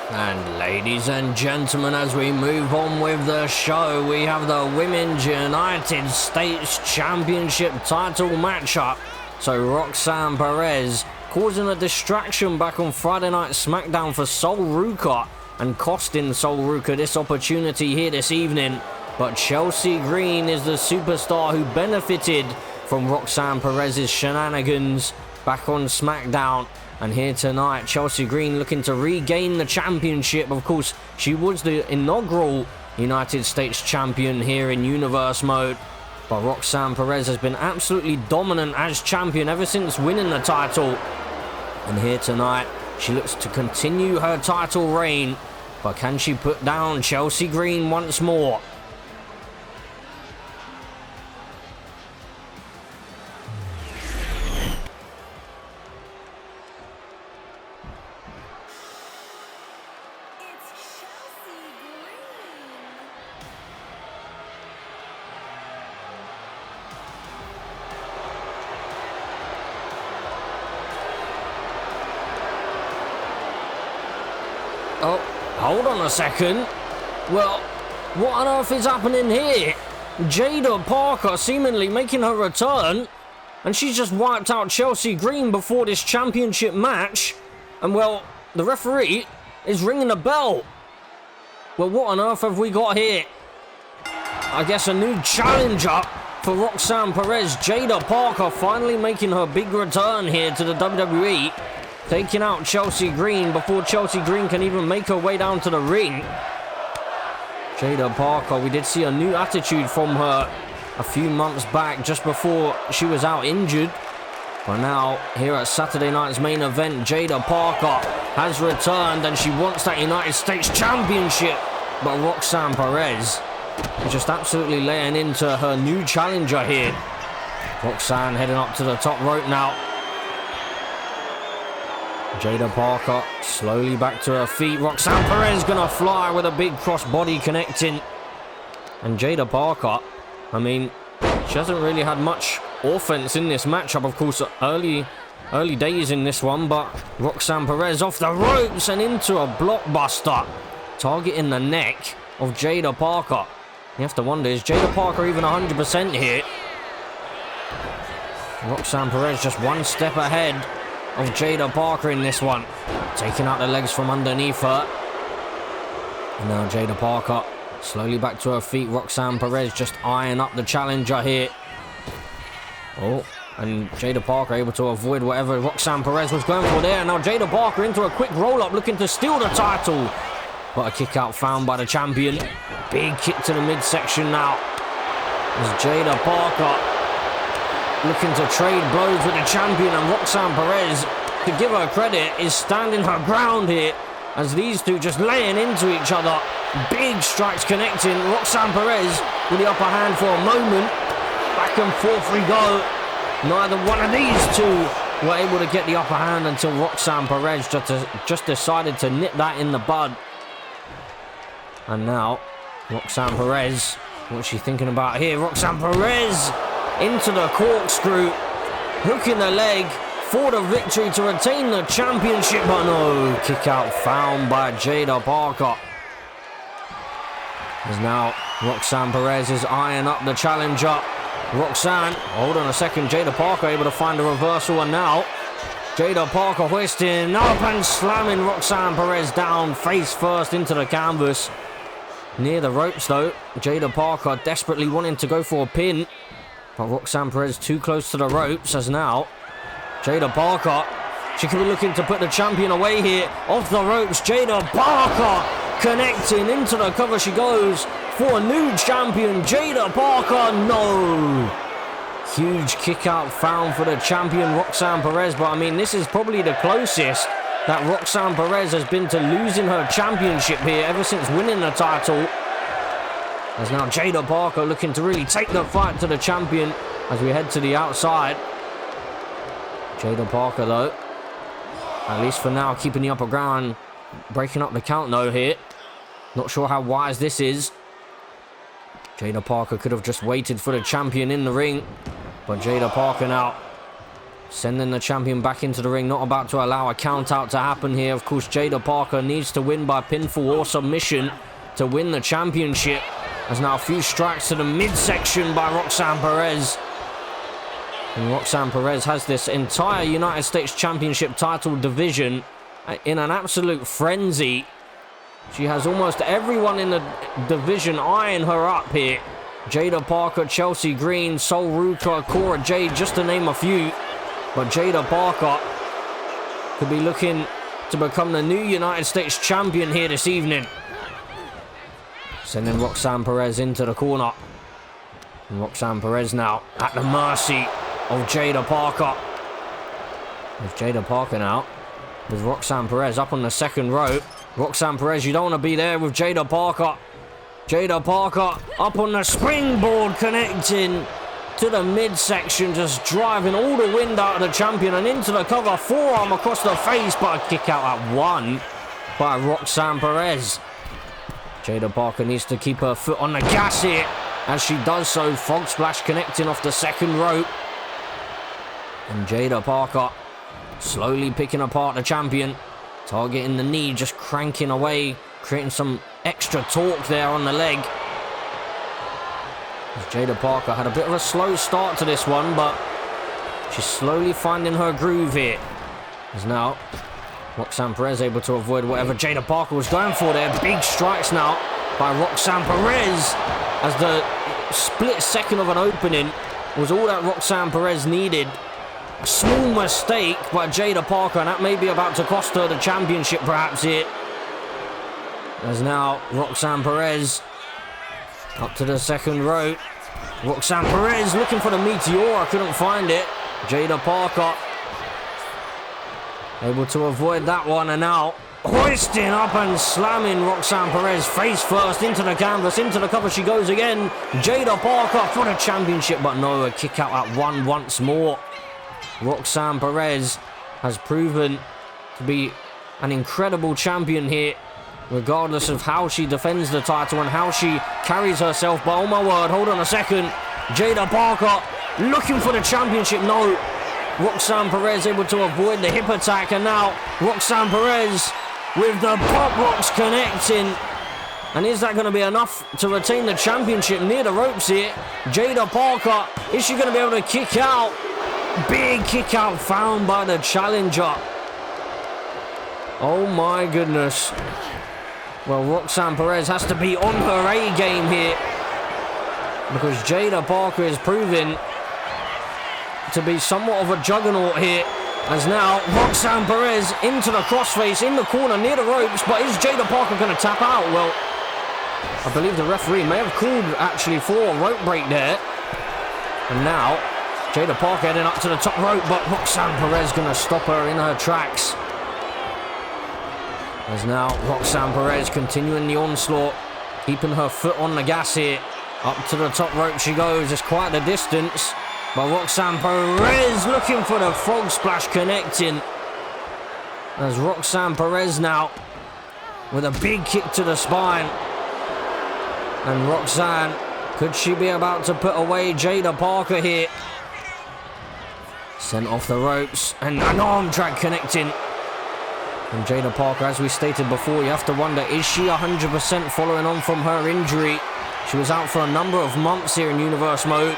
And ladies and gentlemen, as we move on with the show, we have the Women's United States Championship title matchup. So Roxanne Perez causing a distraction back on Friday Night SmackDown for Sol Ruca and costing Sol Ruca this opportunity here this evening. But Chelsea Green is the superstar who benefited from Roxanne Perez's shenanigans back on SmackDown. And here tonight, Chelsea Green looking to regain the championship. Of course, she was the inaugural United States champion here in Universe mode. But Roxanne Perez has been absolutely dominant as champion ever since winning the title. And here tonight, she looks to continue her title reign. But can she put down Chelsea Green once more? Oh, hold on a second. Well, what on earth is happening here? Jada Parker seemingly making her return, and she's just wiped out Chelsea Green before this championship match. And well, the referee is ringing a bell. Well, what on earth have we got here? I guess a new challenger for Roxanne Perez. Jada Parker finally making her big return here to the WWE. Taking out Chelsea Green before Chelsea Green can even make her way down to the ring. Jada Parker, we did see a new attitude from her a few months back just before she was out injured. But now, here at Saturday night's main event, Jada Parker has returned and she wants that United States Championship. But Roxanne Perez is just absolutely laying into her new challenger here. Roxanne heading up to the top rope now. Jada Parker slowly back to her feet. Roxanne Perez gonna fly with a big crossbody connecting. And Jada Parker, I mean, she hasn't really had much offense in this matchup. Of course, early days in this one, but Roxanne Perez off the ropes and into a blockbuster, targeting the neck of Jada Parker. You have to wonder, is Jada Parker even 100% here? Roxanne Perez just one step ahead of Jada Parker in this one, taking out the legs from underneath her. And now Jada Parker slowly back to her feet. Roxanne Perez just eyeing up the challenger here. Oh, and Jada Parker able to avoid whatever Roxanne Perez was going for there. Now Jada Parker into a quick roll-up looking to steal the title. But a kick out found by the champion. Big kick to the midsection now. As Jada Parker looking to trade blows with the champion, and Roxanne Perez, to give her credit, is standing her ground here as these two just laying into each other. Big strikes connecting. Roxanne Perez with the upper hand for a moment. Back and forth we go. Neither one of these two were able to get the upper hand until Roxanne Perez just decided to nip that in the bud. And now, Roxanne Perez, what's she thinking about here? Roxanne Perez into the corkscrew, hooking the leg for the victory to retain the championship. But no, kick out found by Jada Parker. As now Roxanne Perez is eyeing up the challenger. Roxanne, hold on a second, Jada Parker able to find a reversal, and now Jada Parker hoisting up and slamming Roxanne Perez down face first into the canvas. Near the ropes though, Jada Parker desperately wanting to go for a pin, but Roxanne Perez too close to the ropes. As now Jada Parker, she could be looking to put the champion away here. Off the ropes, Jada Parker connecting into the cover she goes for a new champion. Jada Parker, no. Huge kick out found for the champion Roxanne Perez, but I mean this is probably the closest that Roxanne Perez has been to losing her championship here ever since winning the title. As now Jada Parker looking to really take the fight to the champion as we head to the outside. Jada Parker though, at least for now, keeping the upper ground, breaking up the count though here. Not sure how wise this is. Jada Parker could have just waited for the champion in the ring, but Jada Parker now sending the champion back into the ring, not about to allow a count out to happen here. Of course, Jada Parker needs to win by pinfall or submission to win the championship. There's now a few strikes to the midsection by Roxanne Perez. And Roxanne Perez has this entire United States Championship title division in an absolute frenzy. She has almost everyone in the division eyeing her up here. Jada Parker, Chelsea Green, Sol Ruka, Cora Jade, just to name a few. But Jada Parker could be looking to become the new United States champion here this evening. Sending Roxanne Perez into the corner. And Roxanne Perez now at the mercy of Jada Parker. With Jada Parker now, with Roxanne Perez up on the second rope. Roxanne Perez, you don't want to be there with Jada Parker. Jada Parker up on the springboard, connecting to the midsection, just driving all the wind out of the champion and into the cover. Forearm across the face, but a kick out at one by Roxanne Perez. Jada Parker needs to keep her foot on the gas here. As she does so, frog splash connecting off the second rope. And Jada Parker slowly picking apart the champion. Targeting the knee, just cranking away, creating some extra torque there on the leg. As Jada Parker had a bit of a slow start to this one, but she's slowly finding her groove here. As now Roxanne Perez able to avoid whatever Jada Parker was going for there. Big strikes now by Roxanne Perez, as the split second of an opening was all that Roxanne Perez needed. A small mistake by Jada Parker, and that may be about to cost her the championship perhaps here. As now Roxanne Perez up to the second rope. Roxanne Perez looking for the Meteora, couldn't find it. Jada Parker able to avoid that one, and now hoisting up and slamming Roxanne Perez face first into the canvas, into the cover she goes again. Jada Parker for the championship, but no, a kick out at one once more. Roxanne Perez has proven to be an incredible champion here, regardless of how she defends the title and how she carries herself. But oh my word, hold on a second. Jada Parker looking for the championship. No. Roxanne Perez able to avoid the hip attack, and now Roxanne Perez with the pop rocks connecting. And is that going to be enough to retain the championship near the ropes here? Jada Parker, is she going to be able to kick out? Big kick out found by the challenger. Oh my goodness. Well, Roxanne Perez has to be on her A game here, because Jada Parker is proving to be somewhat of a juggernaut here. As now Roxanne Perez into the crossface in the corner near the ropes, but is Jada Parker going to tap out? Well, I believe the referee may have called actually for a rope break there. And now Jada Parker heading up to the top rope, but Roxanne Perez going to stop her in her tracks. As now Roxanne Perez continuing the onslaught, keeping her foot on the gas here. Up to the top rope she goes. It's quite the distance, but Roxanne Perez looking for the frog splash, connecting. As Roxanne Perez now with a big kick to the spine. And Roxanne, could she be about to put away Jada Parker here? Sent off the ropes, and an arm drag connecting. And Jada Parker, as we stated before, you have to wonder, is she 100% following on from her injury? She was out for a number of months here in Universe mode.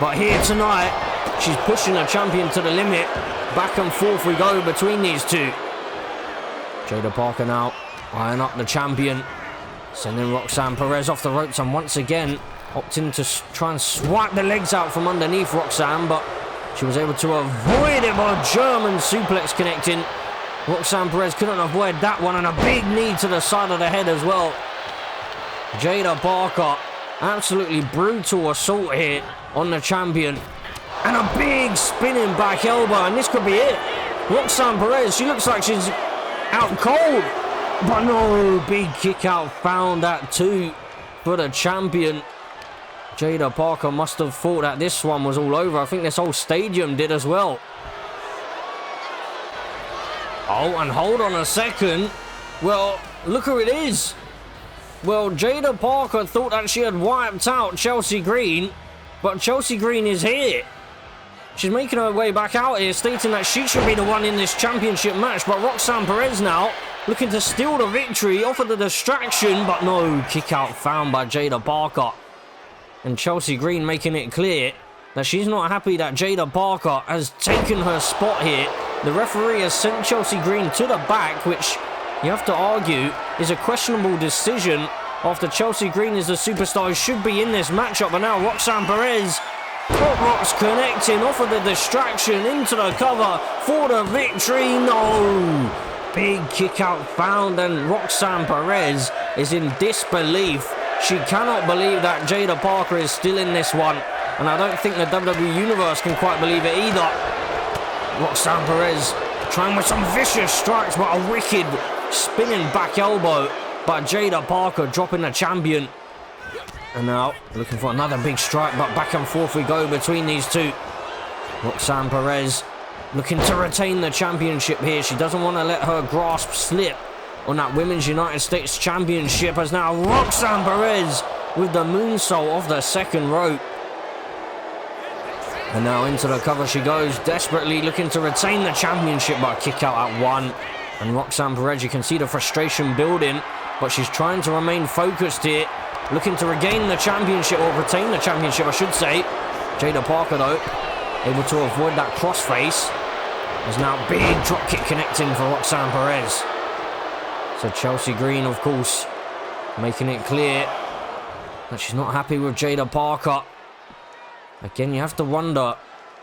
But here tonight, she's pushing the champion to the limit. Back and forth we go between these two. Jada Parker now eyeing up the champion. Sending Roxanne Perez off the ropes, and once again opting to try and swipe the legs out from underneath Roxanne, but she was able to avoid it by a German suplex connecting. Roxanne Perez couldn't avoid that one, and a big knee to the side of the head as well. Jada Parker, absolutely brutal assault here on the champion. And a big spinning back elbow, and this could be it. Roxanne Perez, she looks like she's out cold. But no, big kick out found at 2 for the champion. Jada Parker must have thought that this one was all over. I think this whole stadium did as well. Oh, and hold on a second. Well, look who it is. Well, Jada Parker thought that she had wiped out Chelsea Green, but Chelsea Green is here. She's making her way back out here, stating that she should be the one in this championship match, but Roxanne Perez now looking to steal the victory, offered the distraction, but no, kick out found by Jada Parker. And Chelsea Green making it clear that she's not happy that Jada Parker has taken her spot here. The referee has sent Chelsea Green to the back, which you have to argue is a questionable decision after Chelsea Green is the superstar who should be in this matchup. But now Roxanne Perez, Pop Rocks connecting, off of the distraction into the cover for the victory. No! Big kick out found, and Roxanne Perez is in disbelief. She cannot believe that Jada Parker is still in this one, and I don't think the WWE Universe can quite believe it either. Roxanne Perez trying with some vicious strikes, but a wicked spinning back elbow by Jada Parker, dropping the champion. And now looking for another big strike, but back and forth we go between these two. Roxanne Perez looking to retain the championship here. She doesn't want to let her grasp slip on that Women's United States Championship, as now Roxanne Perez with the moonsault off the second rope. And now into the cover she goes, desperately looking to retain the championship, but a kick out at 1. And Roxanne Perez, you can see the frustration building, but she's trying to remain focused here, looking to regain the championship, or retain the championship I should say. Jada Parker though, able to avoid that crossface. There's now big dropkick connecting for Roxanne Perez. So Chelsea Green, of course, making it clear that she's not happy with Jada Parker. Again, you have to wonder,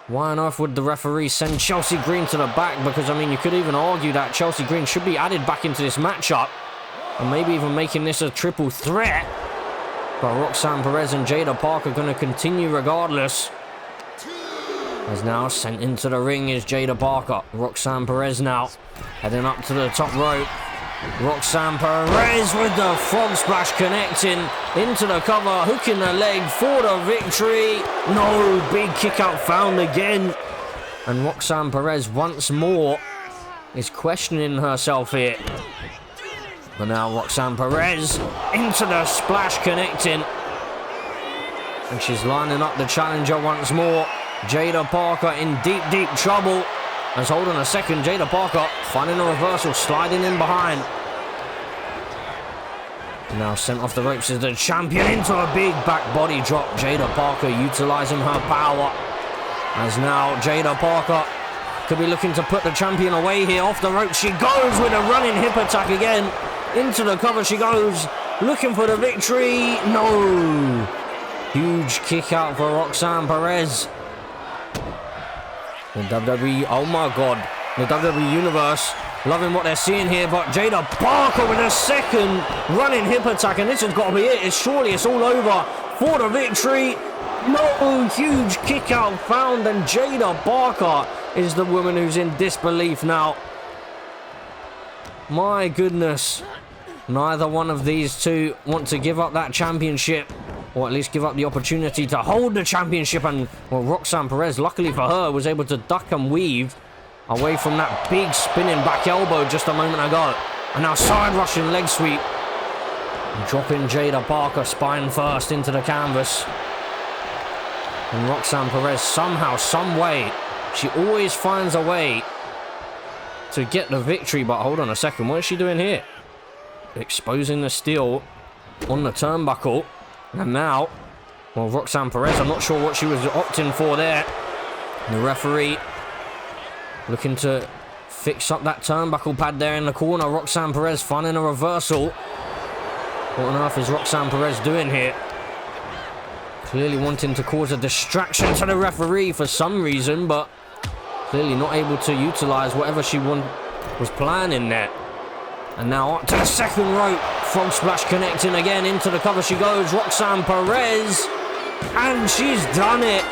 why on earth would the referee send Chelsea Green to the back? Because, I mean, you could even argue that Chelsea Green should be added back into this matchup, and maybe even making this a triple threat. But Roxanne Perez and Jada Parker are going to continue regardless. As now sent into the ring is Jada Parker. Roxanne Perez now heading up to the top rope. Roxanne Perez with the frog splash connecting into the cover, hooking the leg for the victory. No, big kick out found again. And Roxanne Perez once more is questioning herself here. But now Roxanne Perez into the splash connecting. And she's lining up the challenger once more. Jada Parker in deep, deep trouble. As hold on a second, Jada Parker finding a reversal, sliding in behind. Now sent off the ropes is the champion into a big back body drop. Jada Parker utilizing her power. As now Jada Parker could be looking to put the champion away here. Off the ropes she goes with a running hip attack again. Into the cover she goes, looking for the victory. No! Huge kick out for Roxanne Perez. The WWE, oh my god, the WWE Universe loving what they're seeing here, but Jada Parker with a second running hip attack, and this has got to be it. Surely it's all over for the victory. No, huge kick out found, and Jada Parker is the woman who's in disbelief now. My goodness, neither one of these two want to give up that championship, or at least give up the opportunity to hold the championship. And well, Roxanne Perez, luckily for her, was able to duck and weave away from that big spinning back elbow just a moment ago. And now side rushing leg sweep, dropping Jada Parker spine first into the canvas. And Roxanne Perez somehow, some way, she always finds a way to get the victory. But hold on a second, what is she doing here? Exposing the steel on the turnbuckle. And now, well, Roxanne Perez, I'm not sure what she was opting for there. The referee looking to fix up that turnbuckle pad there in the corner. Roxanne Perez finding a reversal. What on earth is Roxanne Perez doing here? Clearly wanting to cause a distraction to the referee for some reason, but clearly not able to utilize whatever she was planning there. And now up to the second rope. Frog splash connecting again. Into the cover she goes. Roxanne Perez. And she's done it.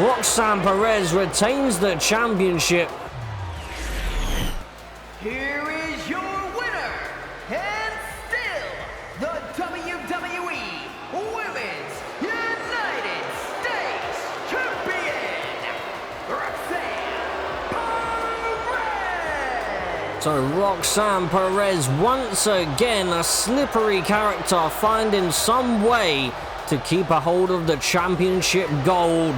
Roxanne Perez retains the championship. Here is your winner, and still the WWE Women's United States Champion, Roxanne Perez! So Roxanne Perez, once again, a slippery character, finding some way to keep a hold of the championship gold.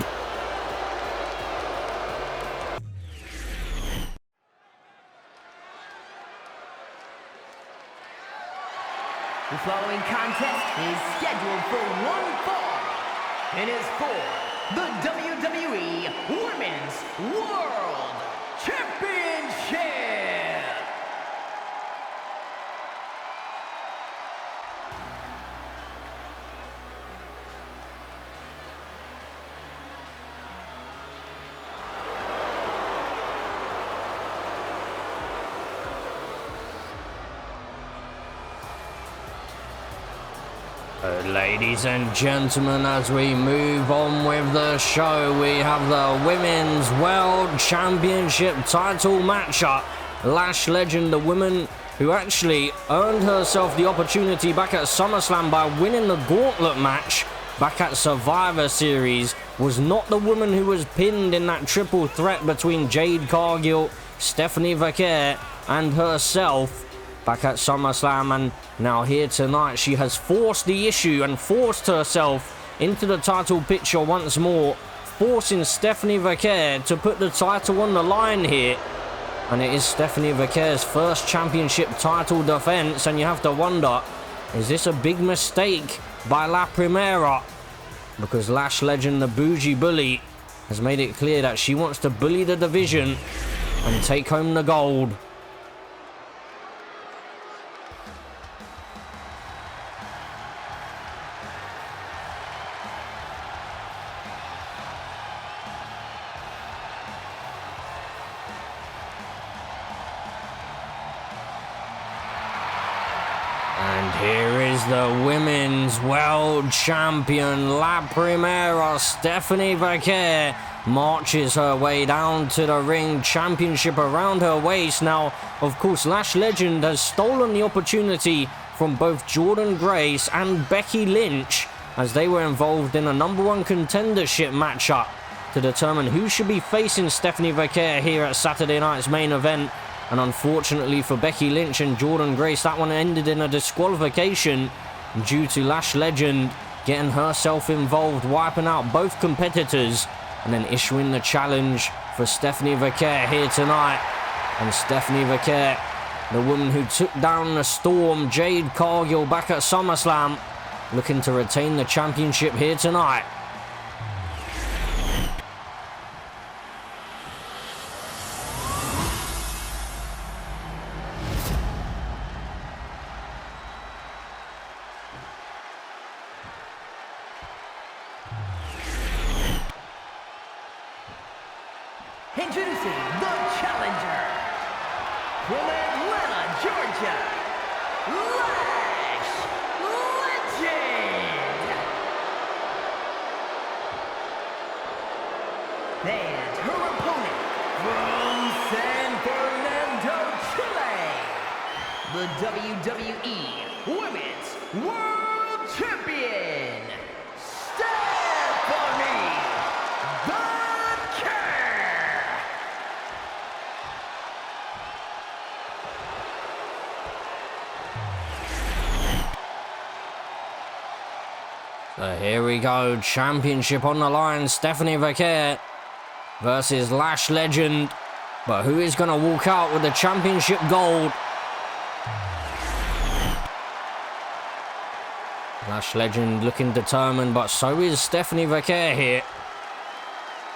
The following contest is scheduled for one fall and is for the WWE Women's World Championship. Ladies and gentlemen, as we move on with the show, we have the Women's World Championship title matchup. Lash Legend, the woman who actually earned herself the opportunity back at SummerSlam by winning the gauntlet match back at Survivor Series, was not the woman who was pinned in that triple threat between Jade Cargill, Stephanie Vaquer, and herself back at SummerSlam. And now here tonight, she has forced the issue and forced herself into the title picture once more, forcing Stephanie Vaquer to put the title on the line here. And it is Stephanie Vaquer's first championship title defense, and you have to wonder, is this a big mistake by La Primera? Because Lash Legend, the bougie bully, has made it clear that she wants to bully the division and take home the gold. And here is the Women's World Champion, La Primera, Stephanie Vaquer, marches her way down to the ring, championship around her waist. Now, of course, Lash Legend has stolen the opportunity from both Jordynne Grace and Becky Lynch, as they were involved in a #1 contendership matchup to determine who should be facing Stephanie Vaquer here at Saturday night's main event. And unfortunately for Becky Lynch and Jordynne Grace, that one ended in a disqualification due to Lash Legend getting herself involved, wiping out both competitors, and then issuing the challenge for Stephanie Vaquer here tonight. And Stephanie Vaquer, the woman who took down the Storm, Jade Cargill, back at SummerSlam, looking to retain the championship here tonight. Introducing the challenger from Atlanta, Georgia, Lash Legend. And her opponent from San Fernando, Chile, the WWE Women's World Champion, Stephanie Vaquer. So here we go, championship on the line, Stephanie Vaquer versus Lash Legend. But who is going to walk out with the championship gold? Lash Legend looking determined, but so is Stephanie Vaquer here.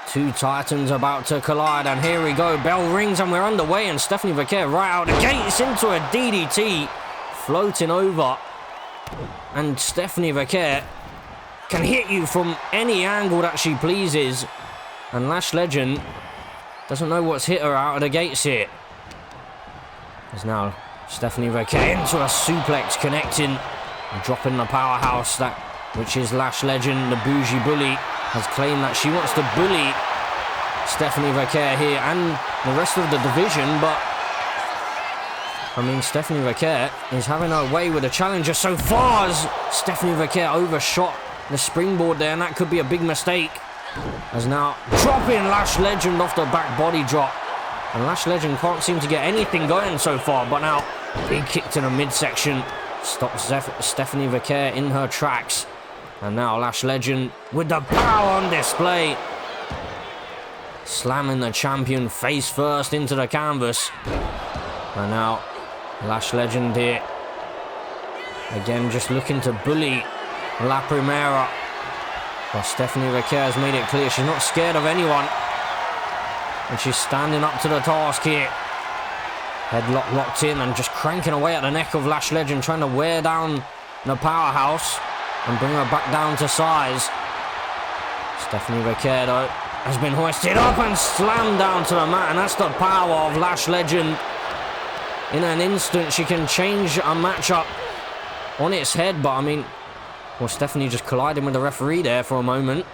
Two titans about to collide, and here we go. Bell rings and we're underway, and Stephanie Vaquer right out the gates into a DDT, floating over. And Stephanie Vaquer can hit you from any angle that she pleases. And Lash Legend doesn't know what's hit her out of the gates here. There's now Stephanie Vaquer into a suplex, connecting and dropping the powerhouse, that which is Lash Legend. The bougie bully has claimed that she wants to bully Stephanie Vaquer here and the rest of the division, but I mean, Stephanie Vaquer is having her way with the challenger so far, as Stephanie Vaquer overshot the springboard there, and that could be a big mistake. As now dropping Lash Legend off the back body drop, and Lash Legend can't seem to get anything going so far, but now big kick to the midsection stops Stephanie Vaquer in her tracks. And now Lash Legend with the power on display, slamming the champion face first into the canvas. And now Lash Legend here again, just looking to bully La Primera. But Stephanie Vaquer has made it clear she's not scared of anyone, and she's standing up to the task here. Headlock locked in and just cranking away at the neck of Lash Legend, trying to wear down the powerhouse and bring her back down to size. Stephanie Vaquer, though, has been hoisted up and slammed down to the mat, and that's the power of Lash Legend. In an instant, she can change a matchup on its head, but I mean, well, Stephanie just colliding with the referee there for a moment.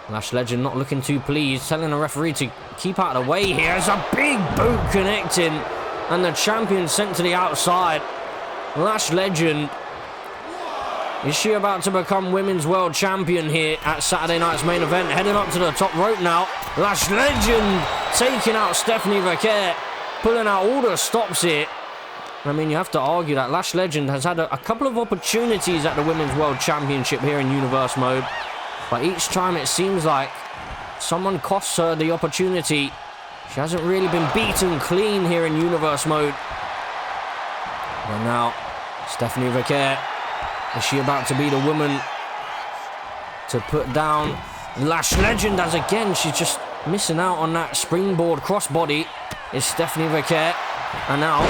Lash Legend not looking too pleased, telling the referee to keep out of the way here. It's a big boot connecting, and the champion sent to the outside. Lash Legend, is she about to become Women's World Champion here at Saturday night's main event? Heading up to the top rope now. Lash Legend taking out Stephanie Vaquer, pulling out all the stops here. I mean, you have to argue that Lash Legend has had a couple of opportunities at the Women's World Championship here in Universe Mode, but each time it seems like someone costs her the opportunity. She hasn't really been beaten clean here in Universe Mode. And now, Stephanie Vaquer, is she about to be the woman to put down Lash Legend? As again, she's just missing out on that springboard crossbody, is Stephanie Vaquer. And now,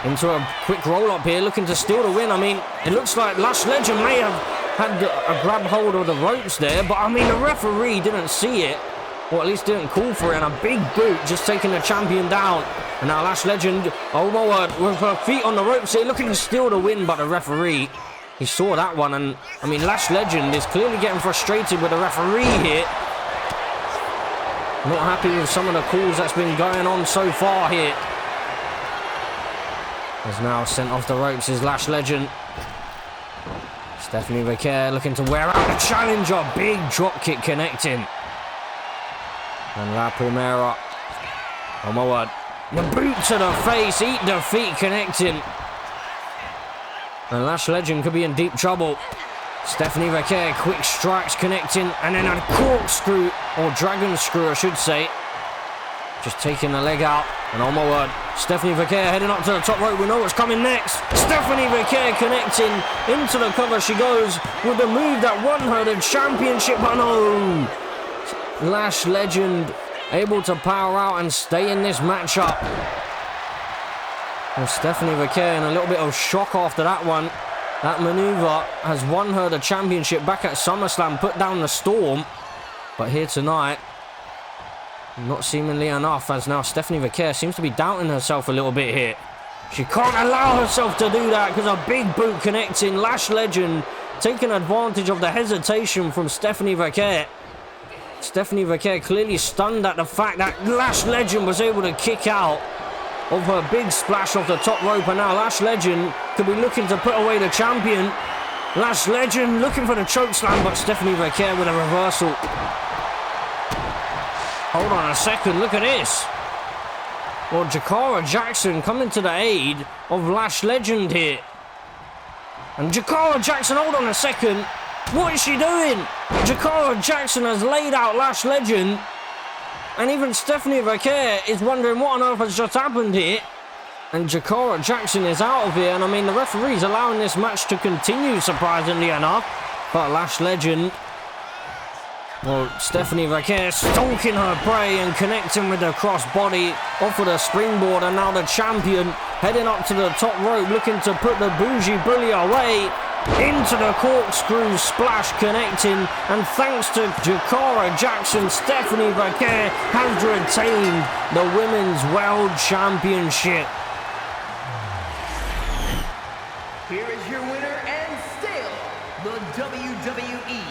into a quick roll-up here, looking to steal the win. I mean, it looks like Lash Legend may have had a grab hold of the ropes there, but I mean, the referee didn't see it, or at least didn't call for it, and a big boot just taking the champion down. And now Lash Legend, oh my word, with her feet on the ropes here, looking to steal the win, but the referee, he saw that one. And I mean, Lash Legend is clearly getting frustrated with the referee here. Not happy with some of the calls that's been going on so far here. Is now sent off the ropes is Lash Legend. Stephanie Vaquer looking to wear out the challenger. Big drop kick connecting. And La Primera, oh my word, the boot to the face, eat the feet connecting. And Lash Legend could be in deep trouble. Stephanie Vaquer, quick strikes connecting, and then a corkscrew, or dragon screw I should say. Just taking the leg out, and oh my word, Stephanie Vaquer heading up to the top rope. We know what's coming next. Stephanie Vaquer connecting into the cover. She goes with the move that won her the championship. But no, Lash Legend able to power out and stay in this matchup. Well, Stephanie Vaquer in a little bit of shock after that one. That maneuver has won her the championship back at SummerSlam, put down the Storm. But here tonight, not seemingly enough, as now Stephanie Vaquer seems to be doubting herself a little bit here. She can't allow herself to do that because a big boot connecting. Lash Legend taking advantage of the hesitation from Stephanie Vaquer. Stephanie Vaquer clearly stunned at the fact that Lash Legend was able to kick out of her big splash off the top rope, and now Lash Legend could be looking to put away the champion. Lash Legend looking for the choke slam, but Stephanie Vaquer with a reversal. Hold on a second, look at this. Well, Jakara Jackson coming to the aid of Lash Legend here. And Jakara Jackson, hold on a second. What is she doing? Jakara Jackson has laid out Lash Legend. And even Stephanie Vaquer is wondering what on earth has just happened here. And Jakara Jackson is out of here. And I mean, the referee's allowing this match to continue, surprisingly enough. But Lash Legend, well, Stephanie Vaquer stalking her prey and connecting with the crossbody off of the springboard. And now the champion heading up to the top rope, looking to put the bougie bully away. Into the corkscrew splash, connecting, and thanks to Jakara Jackson, Stephanie Vaquer has retained the Women's World Championship. Here is your winner and still the WWE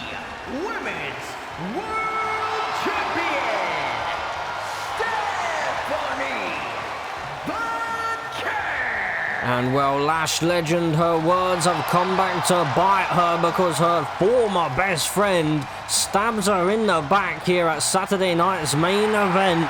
Women's World Champion, Stephanie Vaquer. And well, Lash Legend, her words have come back to bite her because her former best friend stabs her in the back here at Saturday night's main event.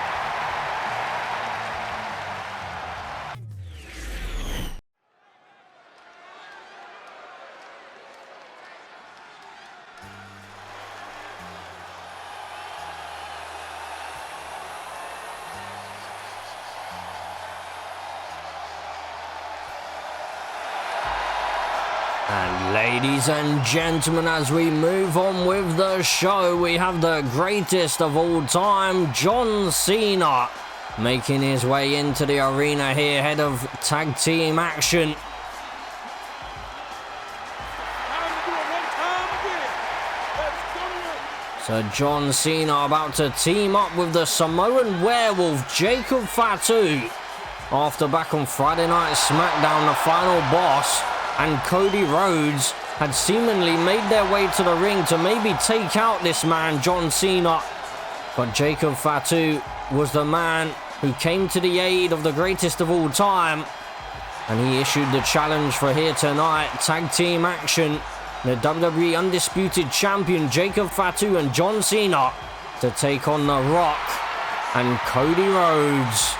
And ladies and gentlemen, as we move on with the show, we have the greatest of all time, John Cena, making his way into the arena here, head of tag team action. So John Cena about to team up with the Samoan werewolf, Jacob Fatu. After back on Friday Night SmackDown, the final boss and Cody Rhodes had seemingly made their way to the ring to maybe take out this man, John Cena. But Jacob Fatu was the man who came to the aid of the greatest of all time. And he issued the challenge for here tonight, tag team action. The WWE Undisputed Champion, Jacob Fatu and John Cena, to take on The Rock and Cody Rhodes.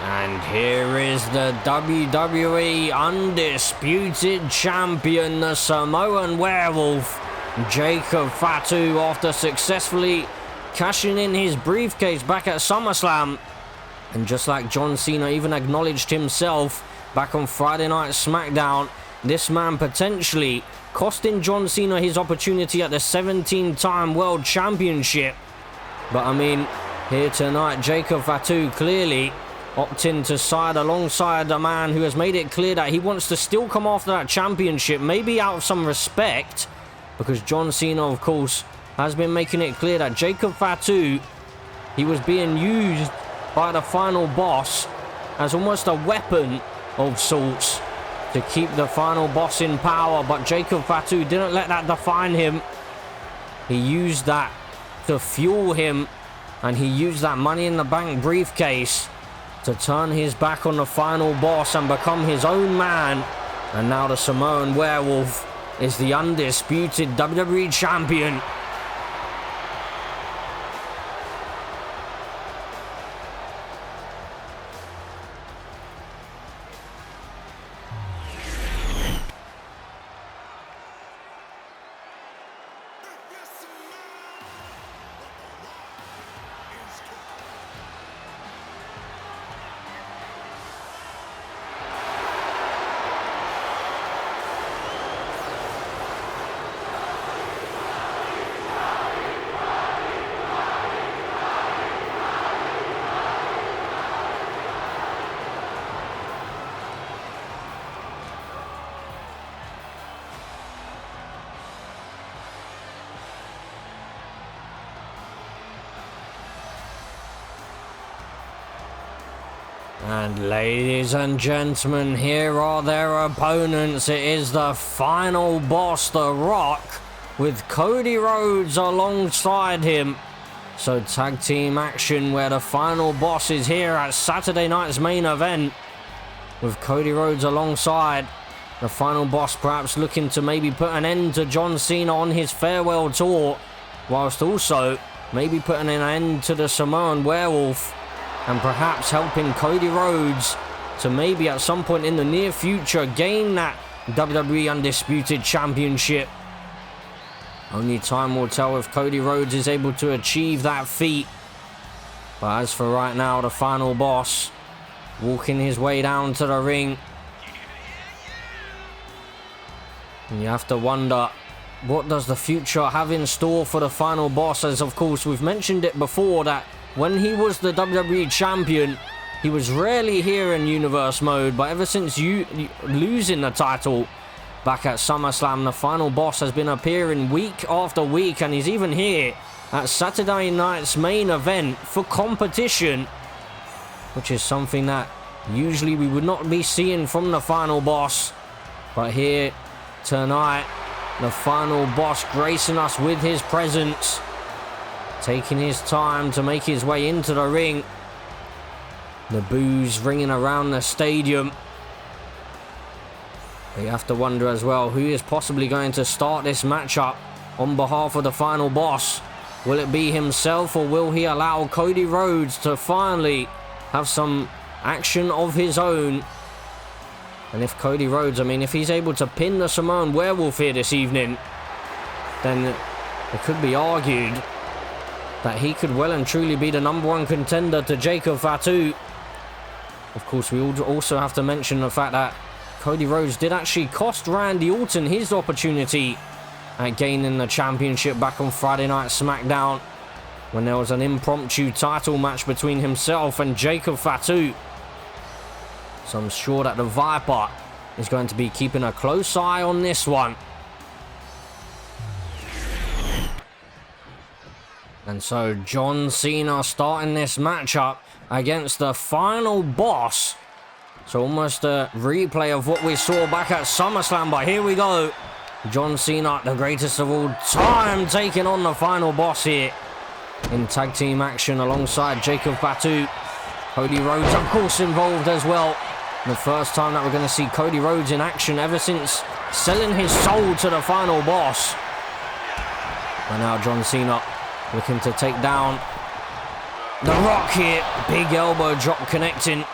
And here is the WWE Undisputed Champion, the Samoan Werewolf, Jacob Fatu, after successfully cashing in his briefcase back at SummerSlam. And just like John Cena even acknowledged himself back on Friday Night SmackDown, this man potentially costing John Cena his opportunity at the 17-time World Championship. But I mean, here tonight, Jacob Fatu clearly opting to side alongside a man who has made it clear that he wants to still come after that championship, maybe out of some respect, because John Cena, of course, has been making it clear that Jacob Fatu, he was being used by the final boss as almost a weapon of sorts to keep the final boss in power. But Jacob Fatu didn't let that define him. He used that to fuel him, and he used that Money in the Bank briefcase to turn his back on the final boss and become his own man. And now the Samoan Werewolf is the undisputed WWE Champion. And ladies and gentlemen, here are their opponents. It is the final boss, The Rock, with Cody Rhodes alongside him. So tag team action where the final boss is here at Saturday night's main event with Cody Rhodes alongside. The final boss perhaps looking to maybe put an end to John Cena on his farewell tour, whilst also maybe putting an end to the Samoan Werewolf and perhaps helping Cody Rhodes to maybe at some point in the near future gain that WWE Undisputed Championship. Only time will tell if Cody Rhodes is able to achieve that feat. But as for right now, the final boss walking his way down to the ring. And you have to wonder, what does the future have in store for the final boss? As of course we've mentioned it before, that when he was the WWE Champion, he was rarely here in Universe Mode, but ever since losing the title back at SummerSlam, the final boss has been appearing week after week, and he's even here at Saturday night's main event for competition, which is something that usually we would not be seeing from the final boss. But here tonight, the final boss gracing us with his presence, taking his time to make his way into the ring. The boos ringing around the stadium. You have to wonder as well, who is possibly going to start this matchup on behalf of the final boss? Will it be himself, or will he allow Cody Rhodes to finally have some action of his own? And if Cody Rhodes, if he's able to pin the Samoan Werewolf here this evening, then it could be argued that he could well and truly be the #1 contender to Jacob Fatu. Of course, we also have to mention the fact that Cody Rhodes did actually cost Randy Orton his opportunity at gaining the championship back on Friday Night SmackDown, when there was an impromptu title match between himself and Jacob Fatu. So I'm sure that the Viper is going to be keeping a close eye on this one. And so John Cena starting this matchup against the final boss. So almost a replay of what we saw back at SummerSlam, but here we go. John Cena, the greatest of all time, taking on the final boss here in tag team action alongside Jacob Fatu. Cody Rhodes, of course, involved as well. The first time that we're going to see Cody Rhodes in action ever since selling his soul to the final boss. And now John Cena looking to take down The Rock here. Big elbow drop connecting.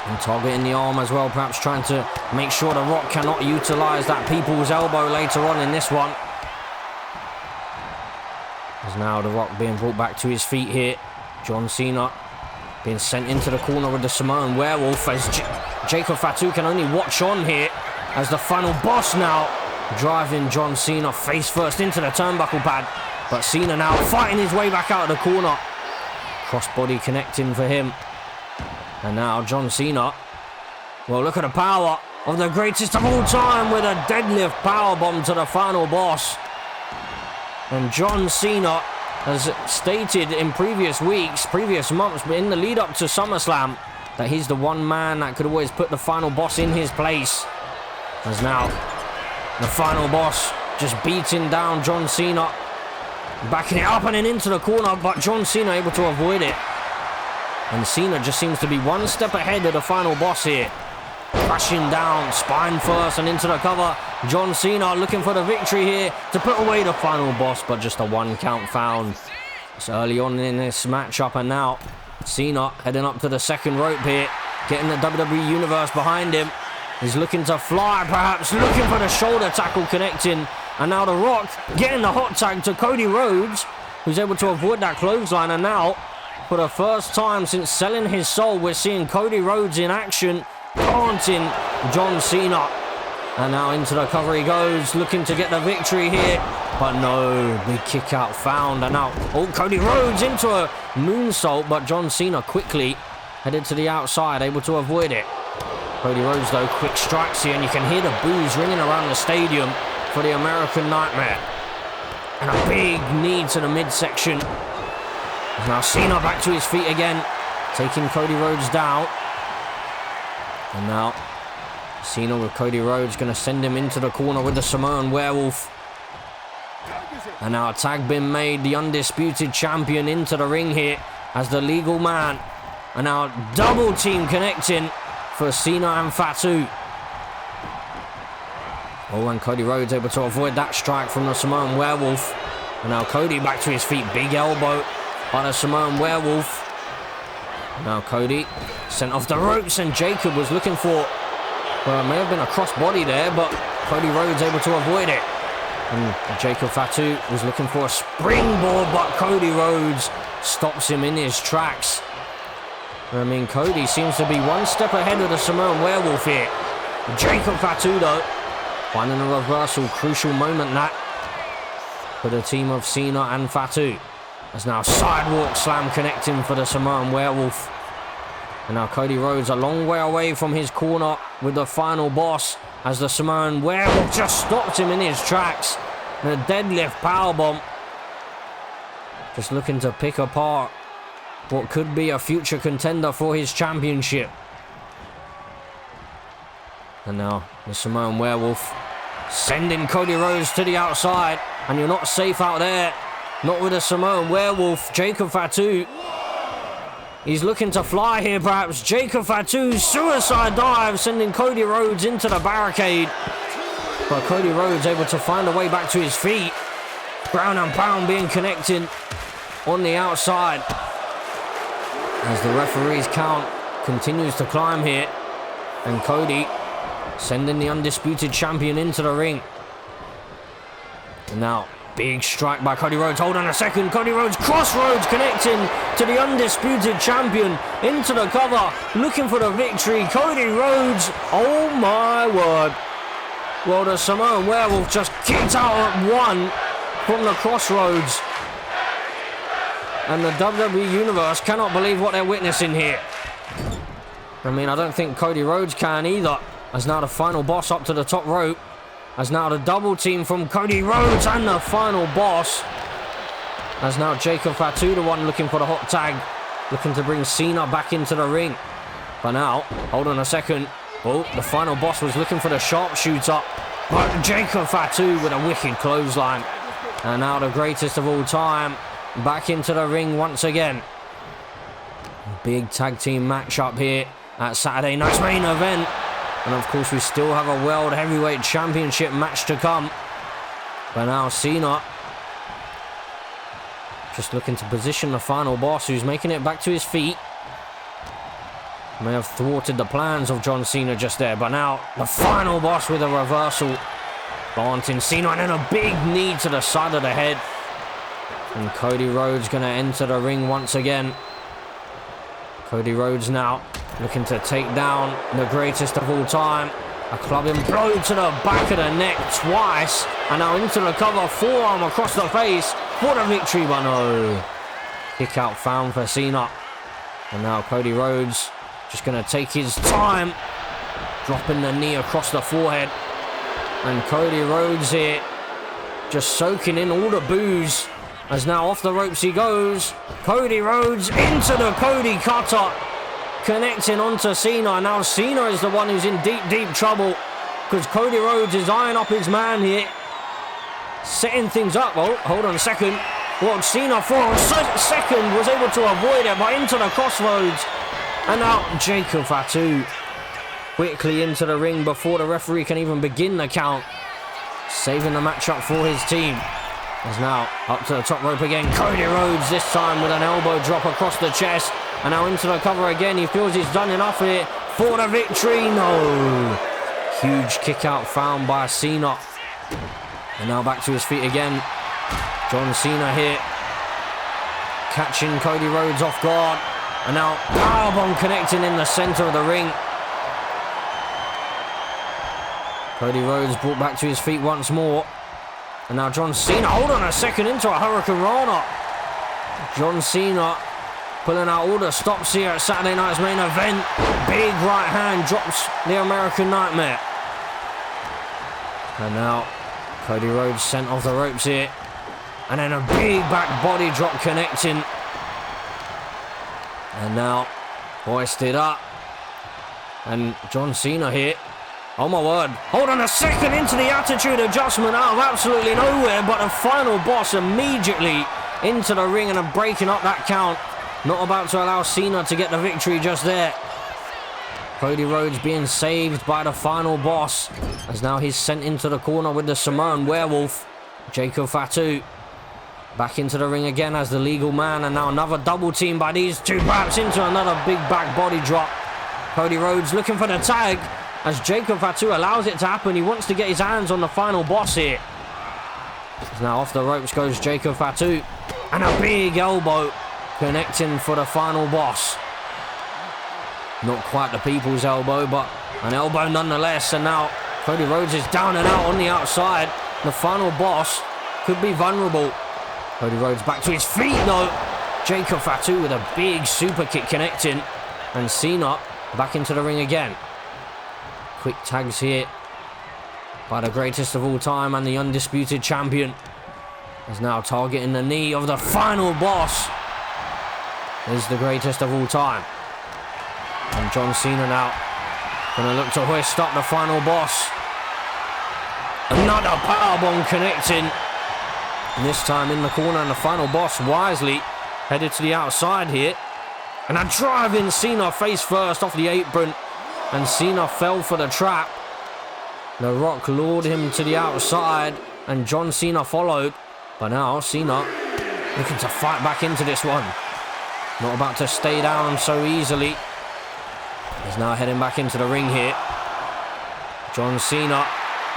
And targeting the arm as well, perhaps trying to make sure The Rock cannot utilize that people's elbow later on in this one. As now The Rock being brought back to his feet here. John Cena being sent into the corner with the Samoan Werewolf, as Jacob Fatu can only watch on here as the final boss now driving John Cena face first into the turnbuckle pad. But Cena now fighting his way back out of the corner. Crossbody connecting for him. And now John Cena. Well, look at the power of the greatest of all time with a deadlift powerbomb to the final boss. And John Cena has stated in previous weeks, previous months, but in the lead up to SummerSlam, that he's the one man that could always put the final boss in his place. As now the final boss just beating down John Cena, backing it up and then into the corner, but John Cena able to avoid it. And Cena just seems to be one step ahead of the final boss here. Crashing down, spine first and into the cover. John Cena looking for the victory here to put away the final boss, but just a 1 count found. It's early on in this matchup, and now Cena heading up to the second rope here, getting the WWE Universe behind him. He's looking to fly, perhaps looking for the shoulder tackle connecting. And now The Rock getting the hot tag to Cody Rhodes, who's able to avoid that clothesline. And now, for the first time since selling his soul, we're seeing Cody Rhodes in action, taunting John Cena. And now into the cover he goes, looking to get the victory here. But no, big kick out found. And now, Cody Rhodes into a moonsault, but John Cena quickly headed to the outside, able to avoid it. Cody Rhodes, though, quick strikes here, and you can hear the boos ringing around the stadium for the American Nightmare. And a big knee to the midsection. Now Cena back to his feet again, taking Cody Rhodes down. And now Cena with Cody Rhodes going to send him into the corner with the Samoan Werewolf. And now a tag been made. The undisputed champion into the ring here as the legal man. And now double team connecting for Cena and Fatu. Oh, and Cody Rhodes able to avoid that strike from the Samoan Werewolf. And now Cody back to his feet. Big elbow by the Samoan Werewolf. Now Cody sent off the ropes, and Jacob was looking for, well, it may have been a crossbody there, but Cody Rhodes able to avoid it. And Jacob Fatu was looking for a springboard, but Cody Rhodes stops him in his tracks. I mean, Cody seems to be one step ahead of the Samoan Werewolf here. Jacob Fatu, though, finding a reversal. Crucial moment that for the team of Cena and Fatu. As now sidewalk slam connecting for the Samoan Werewolf. And now Cody Rhodes a long way away from his corner with the final boss, as the Samoan Werewolf just stopped him in his tracks. And a deadlift powerbomb. Just looking to pick apart what could be a future contender for his championship. And now the Samoan Werewolf sending Cody Rhodes to the outside. And you're not safe out there. Not with a Samoan Werewolf. Jacob Fatu. He's looking to fly here, perhaps. Jacob Fatu's suicide dive, sending Cody Rhodes into the barricade. But Cody Rhodes able to find a way back to his feet. Ground and pound being connected on the outside. As the referee's count continues to climb here. And Cody sending the undisputed champion into the ring. And now, big strike by Cody Rhodes. Hold on a second. Cody Rhodes, crossroads connecting to the undisputed champion into the cover, looking for the victory. Cody Rhodes, oh my word. Well, the Samoan Werewolf just kicked out at one from the crossroads. And the WWE Universe cannot believe what they're witnessing here. I mean, I don't think Cody Rhodes can either. As now the final boss up to the top rope. As now the double team from Cody Rhodes and the final boss. As now Jacob Fatu, the one looking for the hot tag. Looking to bring Cena back into the ring. But now, hold on a second. Oh, the final boss was looking for the sharpshooter. But Jacob Fatu with a wicked clothesline. And now the greatest of all time. Back into the ring once again. Big tag team match up here at Saturday night's main event. And of course we still have a World Heavyweight Championship match to come. But now Cena just looking to position the final boss, who's making it back to his feet. May have thwarted the plans of John Cena just there. But now the final boss with a reversal. Planting Cena and then a big knee to the side of the head. And Cody Rhodes going to enter the ring once again. Cody Rhodes now looking to take down the greatest of all time. A clubbing blow to the back of the neck twice. And now into the cover, forearm across the face for the victory, but no. Kick out found for Cena. And now Cody Rhodes just going to take his time. Dropping the knee across the forehead. And Cody Rhodes here just soaking in all the booze. As now off the ropes he goes. Cody Rhodes into the Cody Cutter. Connecting onto Cena. Now Cena is the one who's in deep, deep trouble. Because Cody Rhodes is eyeing up his man here. Setting things up. Oh, hold on a second. Well, Cena for a second was able to avoid it. But into the crossroads. And now Jacob Fatu quickly into the ring before the referee can even begin the count. Saving the matchup for his team. As now up to the top rope again. Cody Rhodes this time with an elbow drop across the chest. And now into the cover again. He feels he's done enough here for the victory. No. Huge kick out found by Cena. And now back to his feet again. John Cena here. Catching Cody Rhodes off guard. And now powerbomb connecting in the center of the ring. Cody Rhodes brought back to his feet once more. And now John Cena, hold on a second, into a Hurricane Rana. John Cena pulling out all the stops here at Saturday night's main event. Big right hand drops the American Nightmare. And now Cody Rhodes sent off the ropes here. And then a big back body drop connecting. And now hoisted up. And John Cena here. Oh my word. Hold on a second, into the attitude adjustment out of absolutely nowhere, but the final boss immediately into the ring and breaking up that count. Not about to allow Cena to get the victory just there. Cody Rhodes being saved by the final boss, as now he's sent into the corner with the Samoan werewolf, Jacob Fatu. Back into the ring again as the legal man, and now another double team by these two, perhaps into another big back body drop. Cody Rhodes looking for the tag as Jacob Fatu allows it to happen. He wants to get his hands on the final boss here. Now off the ropes goes Jacob Fatu, and a big elbow connecting for the final boss. Not quite the people's elbow, but an elbow nonetheless. And now Cody Rhodes is down and out on the outside. The final boss could be vulnerable. Cody Rhodes back to his feet though. Jacob Fatu with a big super kick connecting. And Cena back into the ring again. Quick tags here by the greatest of all time and the undisputed champion. Is now targeting the knee of the final boss. Is the greatest of all time. And John Cena now gonna look to hoist up the final boss. Another powerbomb connecting. And this time in the corner, and the final boss wisely headed to the outside here. And a driving Cena face first off the apron. And Cena fell for the trap. The Rock lured him to the outside and John Cena followed. But now Cena looking to fight back into this one. Not about to stay down so easily. He's now heading back into the ring here. John Cena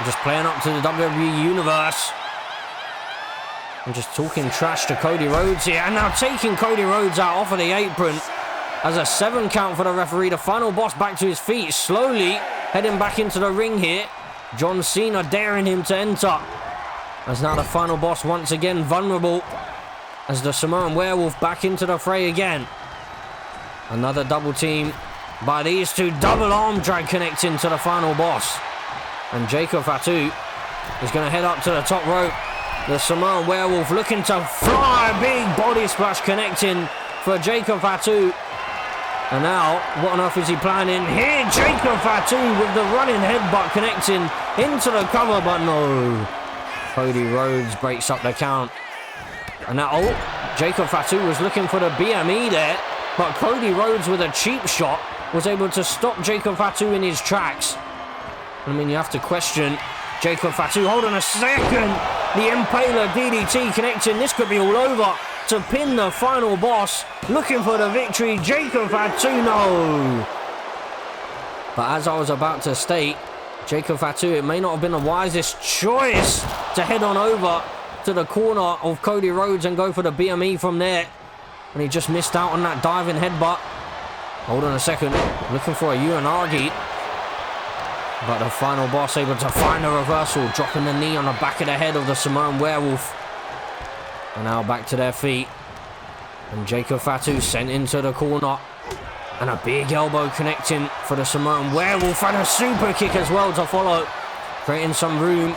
just playing up to the WWE Universe. And just talking trash to Cody Rhodes here. And now taking Cody Rhodes out off of the apron. As a 7 count for the referee. The final boss back to his feet. Slowly heading back into the ring here. John Cena daring him to enter. As now the final boss once again vulnerable. As the Samoan werewolf back into the fray again. Another double team by these two. Double arm drag connecting to the final boss. And Jacob Fatu is going to head up to the top rope. The Samoan werewolf looking to fly. Big body splash connecting for Jacob Fatu. And now, what on earth is he planning? Here, Jacob Fatu with the running headbutt connecting into the cover, but no. Cody Rhodes breaks up the count. And now, Jacob Fatu was looking for the BME there, but Cody Rhodes with a cheap shot was able to stop Jacob Fatu in his tracks. I mean, you have to question Jacob Fatu. Hold on a second. The Impaler DDT connecting. This could be all over to pin the final boss. Looking for the victory. Jacob Fatu, no. But as I was about to state, Jacob Fatu, it may not have been the wisest choice to head on over to the corner of Cody Rhodes and go for the BME from there. And he just missed out on that diving headbutt. Hold on a second. Looking for a Uranagi. But the final boss able to find a reversal, dropping the knee on the back of the head of the Samoan werewolf. And now back to their feet. And Jacob Fatu sent into the corner. And a big elbow connecting for the Samoan werewolf. And a super kick as well to follow. Creating some room,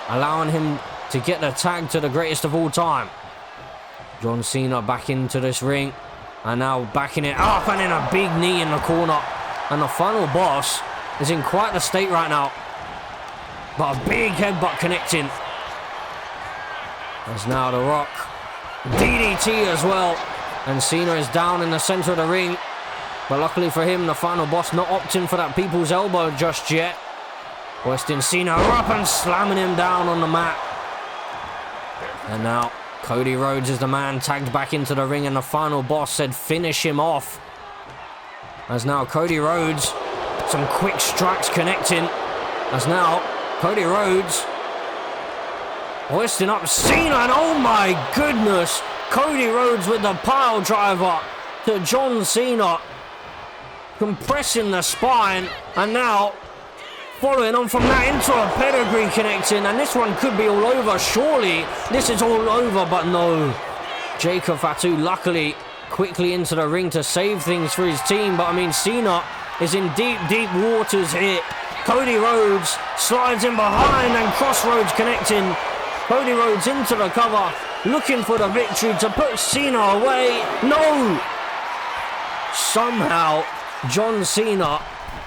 allowing him to get the tag to the greatest of all time. John Cena back into this ring. And now backing it up and in a big knee in the corner. And the final boss is in quite the state right now. But a big headbutt connecting. As now the Rock. DDT as well. And Cena is down in the center of the ring. But luckily for him, the final boss not opting for that people's elbow just yet. Hoisting Cena up and slamming him down on the mat. And now Cody Rhodes is the man tagged back into the ring, and the final boss said finish him off. As now Cody Rhodes, some quick strikes connecting. As now Cody Rhodes hoisting up Cena, and oh my goodness, Cody Rhodes with the pile driver to John Cena, compressing the spine, and now following on from that into a pedigree connecting, and this one could be all over. Surely this is all over, but no. Jacob Fatu luckily quickly into the ring to save things for his team, but I mean Cena is in deep, deep waters here. Cody Rhodes slides in behind and crossroads connecting. Cody Rhodes into the cover, looking for the victory to put Cena away. No! Somehow John Cena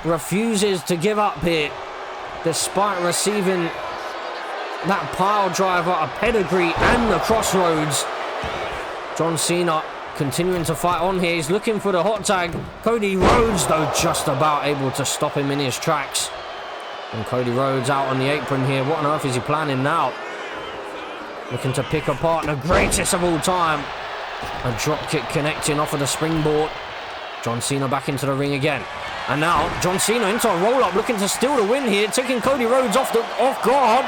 refuses to give up here. despite receiving that pile driver, a pedigree, and the crossroads. John Cena continuing to fight on here. He's looking for the hot tag. Cody Rhodes, though, just about able to stop him in his tracks. And Cody Rhodes out on the apron here. What on earth is he planning now? Looking to pick apart the greatest of all time. A drop kick connecting off of the springboard. John Cena back into the ring again. And now John Cena into a roll-up, looking to steal the win here, taking Cody Rhodes off guard.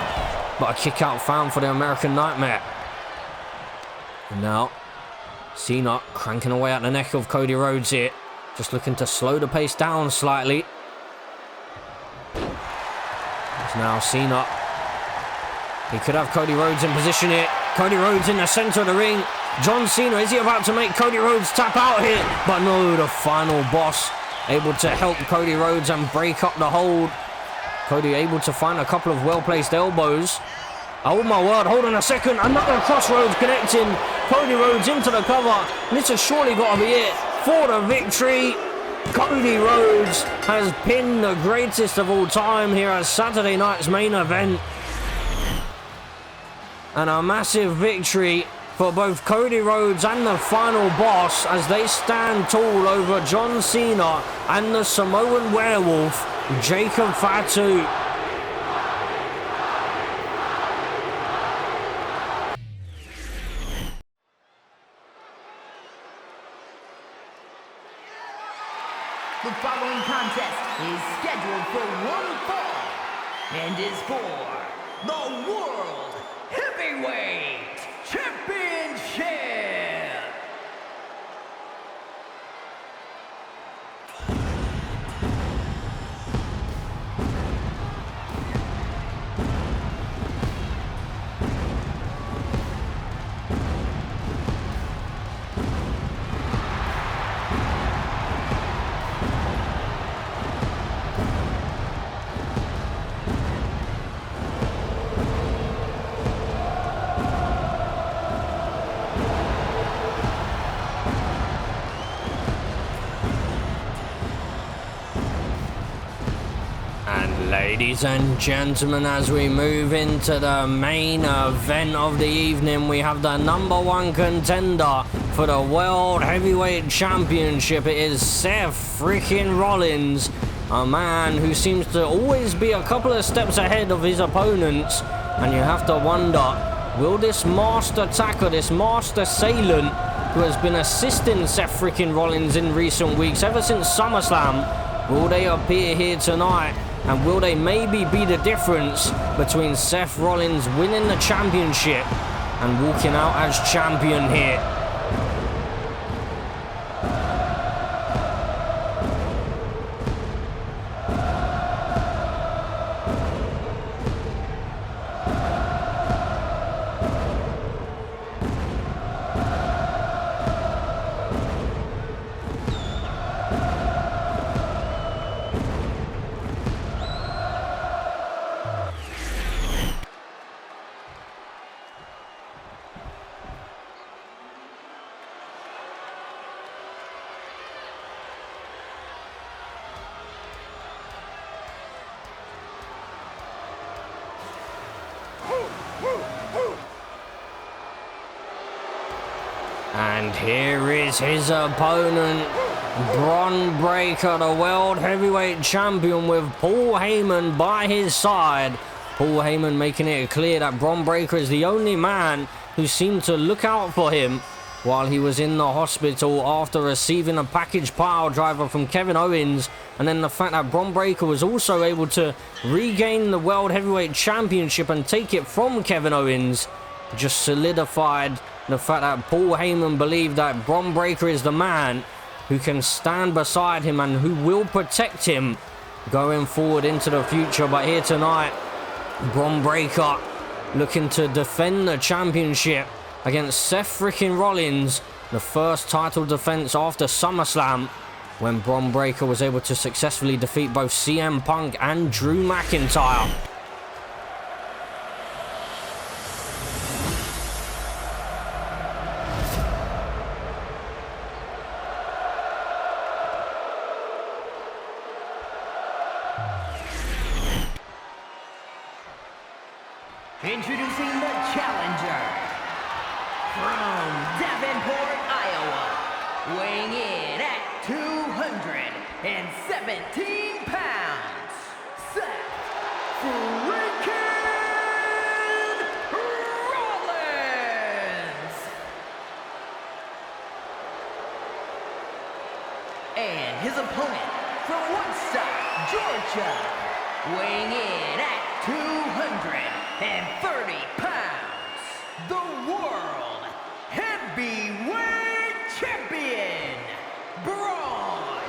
But a kick out found for the American Nightmare. And now Cena cranking away at the neck of Cody Rhodes here. Just looking to slow the pace down slightly. It's now Cena. He could have Cody Rhodes in position here. Cody Rhodes in the center of the ring. John Cena, is he about to make Cody Rhodes tap out here? But no, the final boss able to help Cody Rhodes and break up the hold. Cody able to find a couple of well-placed elbows. Oh my word, hold on a second. Another crossroads connecting Cody Rhodes into the cover. This has surely got to be it for the victory. Cody Rhodes has pinned the greatest of all time here as Saturday night's main event. And a massive victory for both Cody Rhodes and the final boss as they stand tall over John Cena and the Samoan werewolf, Jacob Fatu. The following contest is scheduled for one fall and is for the World Heavyweight Championship. Ladies and gentlemen, as we move into the main event of the evening, we have the #1 contender for the World Heavyweight Championship. It is Seth freaking Rollins, a man who seems to always be a couple of steps ahead of his opponents. And you have to wonder, will this master attacker, this master assailant, who has been assisting Seth freaking Rollins in recent weeks, ever since SummerSlam, will they appear here tonight? And will they maybe be the difference between Seth Rollins winning the championship and walking out as champion here? And here is his opponent, Bron Breakker, the World Heavyweight Champion, with Paul Heyman by his side. Paul Heyman making it clear that Bron Breakker is the only man who seemed to look out for him while he was in the hospital after receiving a package pile driver from Kevin Owens. And then the fact that Bron Breakker was also able to regain the World Heavyweight Championship and take it from Kevin Owens just solidified the fact that Paul Heyman believed that Bron Breakker is the man who can stand beside him and who will protect him going forward into the future. But here tonight, Bron Breakker looking to defend the championship against Seth freaking Rollins, the first title defense after SummerSlam, when Bron Breakker was able to successfully defeat both CM Punk and Drew McIntyre. Introducing the challenger from Davenport, Iowa, weighing in at 217 pounds, Seth freaking Rollins. And his opponent from Woodstock, Georgia, weighing in at 230 pounds, the World Heavyweight Champion, Braun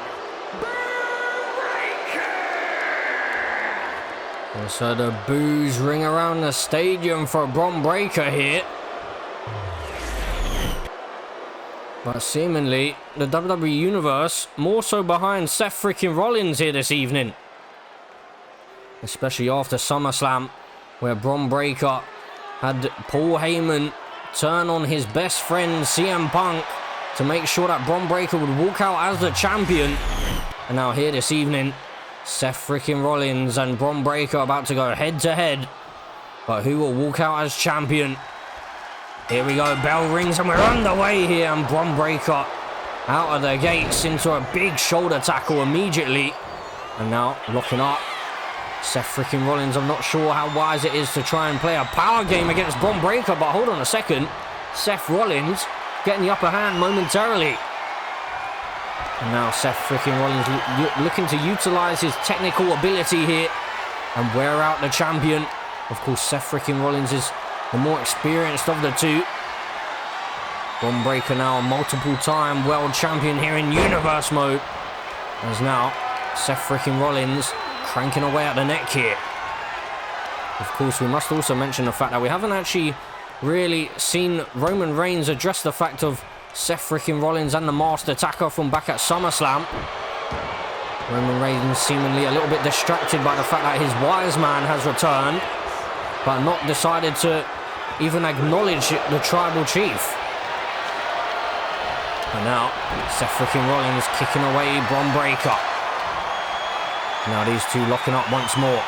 Breaker. And so the boos ring around the stadium for Braun Breaker here. But seemingly, the WWE Universe more so behind Seth freaking Rollins here this evening. Especially after SummerSlam, where Braun Breaker had Paul Heyman turn on his best friend CM Punk to make sure that Braun Breaker would walk out as the champion. And now here this evening, Seth freaking Rollins and Braun Breaker about to go head to head. But who will walk out as champion? Here we go, bell rings and we're underway here, and Braun Breaker out of the gates into a big shoulder tackle immediately. And now locking up. Seth freaking Rollins, I'm not sure how wise it is to try and play a power game against Braun Breaker, but hold on a second. Seth Rollins getting the upper hand momentarily. And now Seth freaking Rollins looking to utilize his technical ability here and wear out the champion. Of course, Seth freaking Rollins is the more experienced of the two. Braun Breaker now a multiple-time world champion here in Universe mode. As now, Seth freaking Rollins cranking away at the neck here. Of course, we must also mention the fact that we haven't actually really seen Roman Reigns address the fact of Seth freaking Rollins and the Masked Attacker from back at SummerSlam. Roman Reigns seemingly a little bit distracted by the fact that his wise man has returned, but not decided to even acknowledge the tribal chief. And now, Seth freaking Rollins kicking away Braun Breaker. Now these two locking up once more.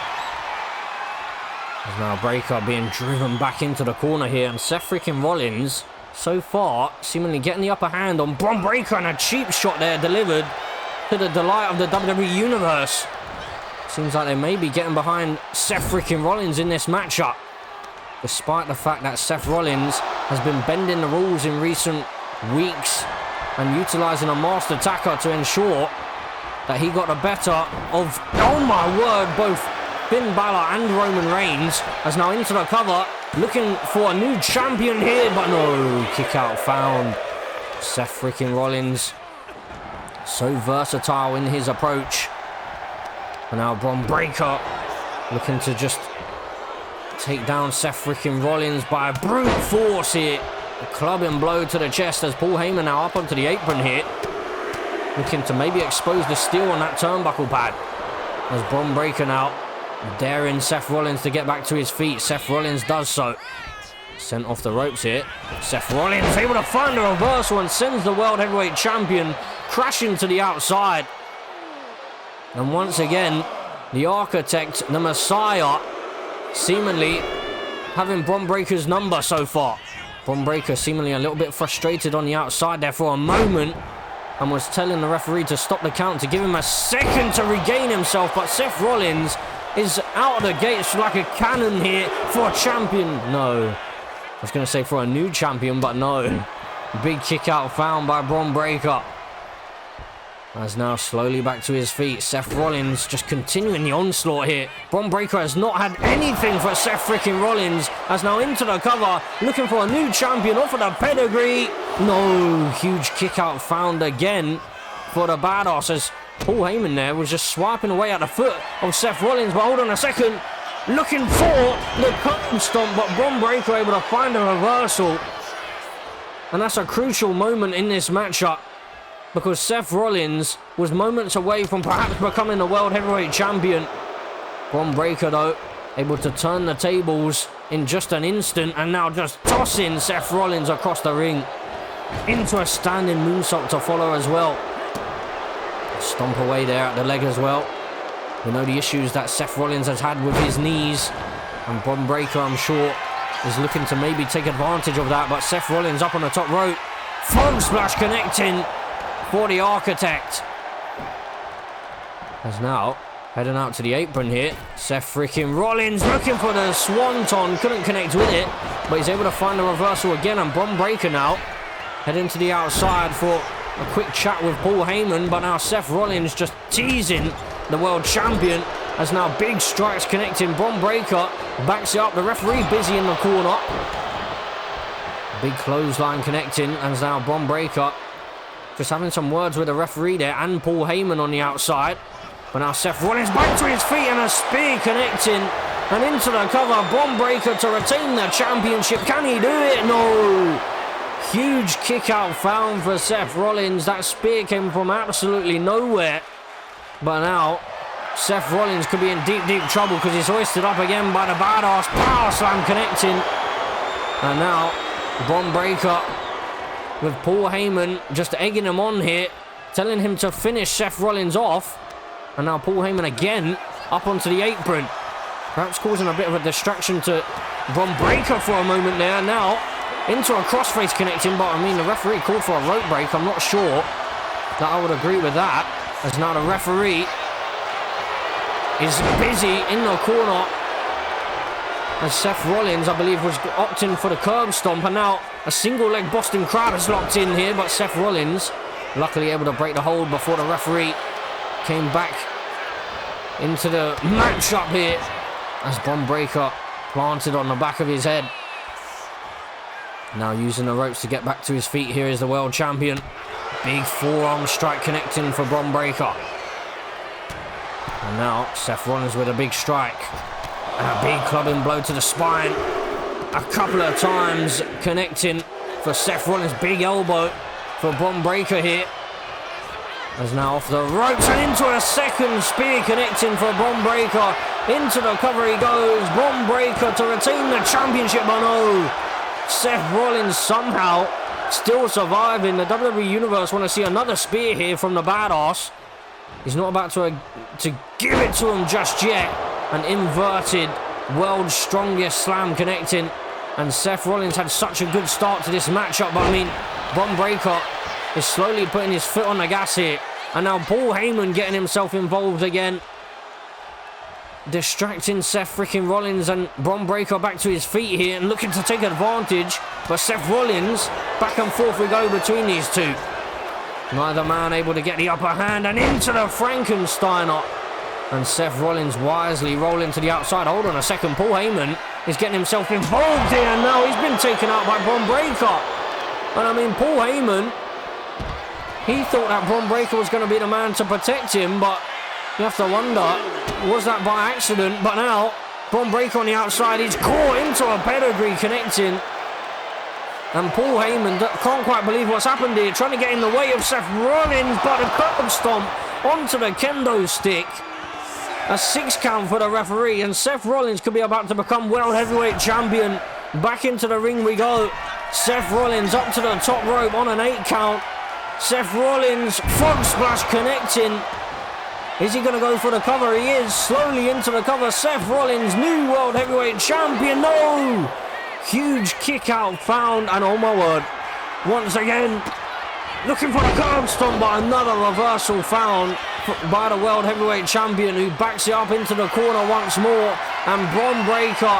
There's now Breaker being driven back into the corner here, and Seth freaking Rollins, so far, seemingly getting the upper hand on Braun Breaker, and a cheap shot there delivered to the delight of the WWE Universe. Seems like they may be getting behind Seth freaking Rollins in this matchup, despite the fact that Seth Rollins has been bending the rules in recent weeks and utilizing a Masked Attacker to ensure that he got the better of, oh my word, both Finn Balor and Roman Reigns. As now into the cover, looking for a new champion here, but no, kick out found. Seth freaking Rollins, so versatile in his approach. And now Braun Breaker looking to just take down Seth freaking Rollins by brute force here. A clubbing blow to the chest as Paul Heyman now up onto the apron here, looking to maybe expose the steel on that turnbuckle pad. As Braun Breaker now daring Seth Rollins to get back to his feet. Seth Rollins does so. Sent off the ropes here. Seth Rollins able to find a reversal and sends the World Heavyweight Champion crashing to the outside. And once again, the Architect, the Messiah, seemingly having Braun Breaker's number so far. Braun Breaker seemingly a little bit frustrated on the outside there for a moment, and was telling the referee to stop the count to give him a second to regain himself. But Seth Rollins is out of the gates like a cannon here for a champion. No. I was going to say for a new champion, but no. Big kick out found by Braun Breaker. As now slowly back to his feet. Seth Rollins just continuing the onslaught here. Braun Breaker has not had anything for Seth freaking Rollins. As now into the cover, looking for a new champion off of the pedigree. No, huge kick out found again for the badass, as Paul Heyman there was just swiping away at the foot of Seth Rollins. But hold on a second, looking for the curtain stomp, but Braun Breaker able to find a reversal. And that's a crucial moment in this matchup, because Seth Rollins was moments away from perhaps becoming the World Heavyweight Champion. Braun Breaker, though, able to turn the tables in just an instant, and now just tossing Seth Rollins across the ring into a standing moonsault to follow as well. Stomp away there at the leg as well. We know the issues that Seth Rollins has had with his knees. And Bron Breakker, I'm sure, is looking to maybe take advantage of that, but Seth Rollins up on the top rope. Frog splash connecting for the Architect. As now, heading out to the apron here. Seth freaking Rollins looking for the Swanton. Couldn't connect with it, but he's able to find the reversal again. And Bron Breakker now heading to the outside for a quick chat with Paul Heyman. But now Seth Rollins just teasing the world champion. As now big strikes connecting. Bron Breakker backs it up. The referee busy in the corner. Big clothesline connecting. And now Bron Breakker just having some words with the referee there. And Paul Heyman on the outside. But now Seth Rollins back to his feet and a spear connecting. And into the cover. Bron Breakker to retain the championship. Can he do it? No. Huge kick out found for Seth Rollins. That spear came from absolutely nowhere. But now Seth Rollins could be in deep, deep trouble because he's hoisted up again by the badass power slam connecting. And now Bron Breakker with Paul Heyman just egging him on here, telling him to finish Seth Rollins off. And now Paul Heyman again up onto the apron, perhaps causing a bit of a distraction to Bron Breakker for a moment there. Now into a crossface connecting, but I mean the referee called for a rope break. I'm not sure that I would agree with that, as now the referee is busy in the corner as Seth Rollins, I believe, was opting for the curb stomp. And now a single leg Boston Crab is locked in here, but Seth Rollins luckily able to break the hold before the referee came back into the matchup here, as Bron Breakker planted on the back of his head. Now using the ropes to get back to his feet. Here is the world champion. Big forearm strike connecting for Bron Breakker. And now Seth Rollins with a big strike. And a big clubbing blow to the spine. A couple of times connecting for Seth Rollins. Big elbow for Bron Breakker here. As now off the ropes and into a second spear connecting for Bron Breakker. Into the cover he goes. Bron Breakker to retain the championship. But no, Seth Rollins somehow still surviving. The WWE Universe want to see another spear here from the badass. He's not about to give it to him just yet. An inverted world's strongest slam connecting. And Seth Rollins had such a good start to this matchup. But I mean, Bron Breakker is slowly putting his foot on the gas here. And now Paul Heyman getting himself involved again, distracting Seth freaking Rollins, and Bron Breakker back to his feet here and looking to take advantage. But Seth Rollins, back and forth we go between these two. Neither man able to get the upper hand, and into the Frankensteiner. And Seth Rollins wisely rolling to the outside. Hold on a second, Paul Heyman is getting himself involved here, and now he's been taken out by Bron Breakker. And I mean, Paul Heyman, he thought that Bron Breakker was going to be the man to protect him, but you have to wonder, was that by accident? But now, Bron Breakker on the outside, he's caught into a pedigree connecting. And Paul Heyman can't quite believe what's happened here, trying to get in the way of Seth Rollins, but a curb stomp onto the kendo stick. A 6 count for the referee, and Seth Rollins could be about to become World Heavyweight Champion. Back into the ring we go. Seth Rollins up to the top rope on an 8 count. Seth Rollins, frog splash connecting. Is he going to go for the cover? He is, slowly into the cover. Seth Rollins, new World Heavyweight Champion. No! Huge kick out found, and oh my word, once again, looking for the curb stomp, but another reversal found by the World Heavyweight Champion, who backs it up into the corner once more. And Bron Breakker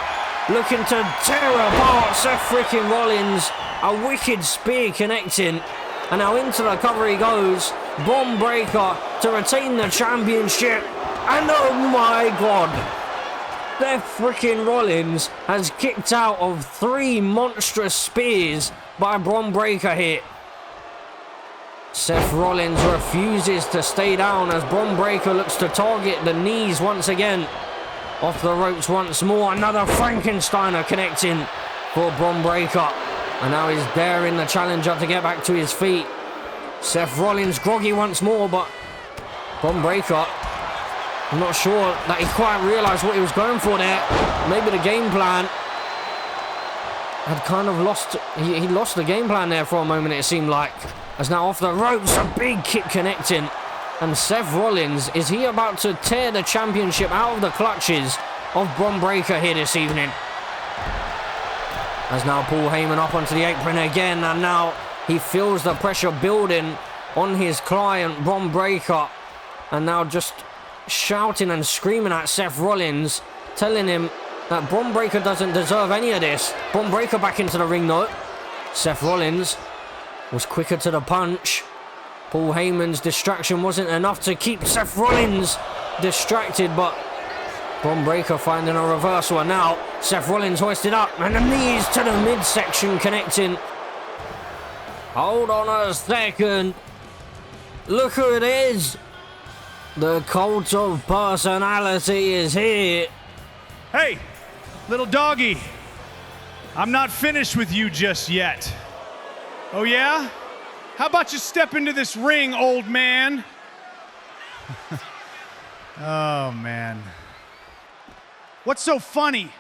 looking to tear apart Seth freaking Rollins. A wicked spear connecting. And now into the cover he goes. Bron Breakker to retain the championship. And oh my god, Seth freaking Rollins has kicked out of 3 monstrous spears by Bron Breakker here. Seth Rollins refuses to stay down as Bron Breakker looks to target the knees once again. Off the ropes once more. Another Frankensteiner connecting for Bron Breakker. And now he's daring the challenger to get back to his feet. Seth Rollins groggy once more, but Bron Breakker, I'm not sure that he quite realised what he was going for there. Maybe the game plan had kind of lost. He lost the game plan there for a moment, it seemed like. As now off the ropes, a big kick connecting. And Seth Rollins, is he about to tear the championship out of the clutches of Bron Breakker here this evening. As now Paul Heyman up onto the apron again, and now he feels the pressure building on his client, Bron Breakker, and now just shouting and screaming at Seth Rollins, telling him that Bron Breakker doesn't deserve any of this. Bron Breakker back into the ring though. Seth Rollins was quicker to the punch. Paul Heyman's distraction wasn't enough to keep Seth Rollins distracted, but Bron Breakker finding a reversal, and now Seth Rollins hoisted up, and the knees to the midsection connecting. Hold on a second. Look who it is. The cult of personality is here. Hey, little doggy. I'm not finished with you just yet. Oh yeah? How about you step into this ring, old man? Oh, man. What's so funny,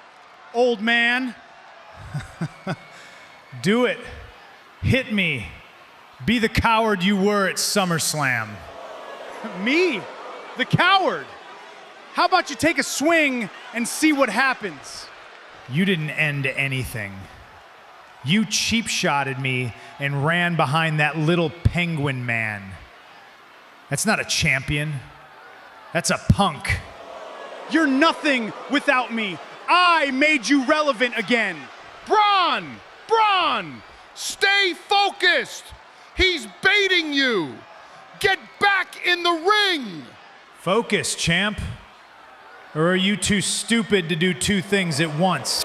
old man? Do it. Hit me. Be the coward you were at SummerSlam. Me? The coward? How about you take a swing and see what happens? You didn't end anything. You cheap-shotted me and ran behind that little penguin man. That's not a champion. That's a punk. You're nothing without me. I made you relevant again. Braun! Stay focused! He's baiting you! Get back in the ring! Focus, champ. Or are you too stupid to do two things at once?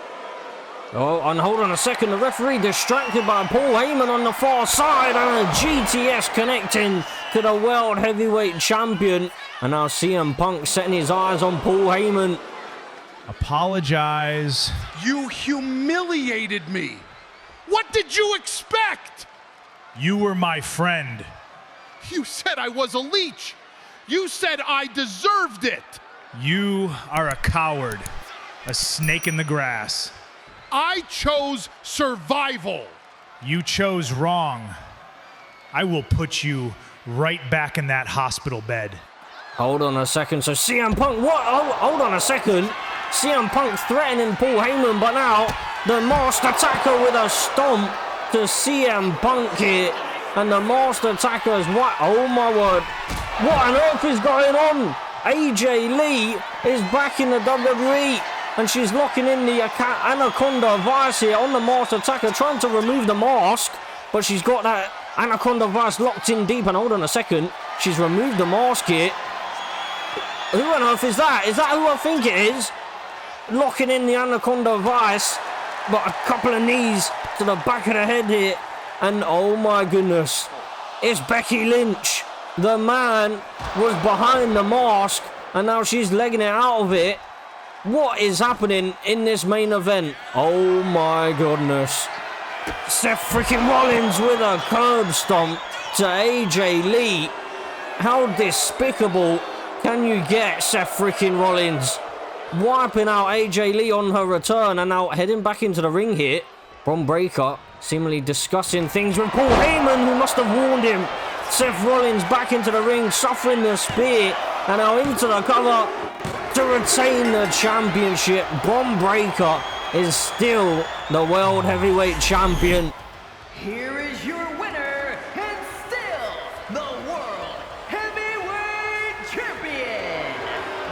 Oh, and hold on a second. The referee distracted by Paul Heyman on the far side, and a GTS connecting to the World Heavyweight Champion. And now CM Punk setting his eyes on Paul Heyman. Apologize. You humiliated me! What did you expect? You were my friend. You said I was a leech! You said I deserved it! You are a coward. A snake in the grass. I chose survival! You chose wrong. I will put you right back in that hospital bed. Hold on a second. So CM Punk, what? Oh, hold on a second. CM Punk threatening Paul Heyman, but now the Masked Attacker with a stomp to CM Punk here. And the Masked Attacker is what? Oh my word. What on earth is going on? AJ Lee is back in the WWE. And she's locking in the Anaconda Vice here on the Masked Attacker, trying to remove the mask. But she's got that Anaconda Vice locked in deep. And hold on a second. She's removed the mask here. Who on earth is that? Is that who I think it is? Locking in the Anaconda Vice. But a couple of knees to the back of the head here. And oh my goodness. It's Becky Lynch. The man was behind the mask. And now she's legging it out of it. What is happening in this main event? Oh my goodness. Seth freaking Rollins with a curb stomp to AJ Lee. How despicable can you get, Seth freaking Rollins? Wiping out AJ Lee on her return, and now heading back into the ring here. Bron Breakker seemingly discussing things with Paul Heyman, who must have warned him. Seth Rollins back into the ring, suffering the spear, and now into the cover to retain the championship. Bron Breakker is still the World Heavyweight Champion. Here is your winner, and still the World Heavyweight Champion,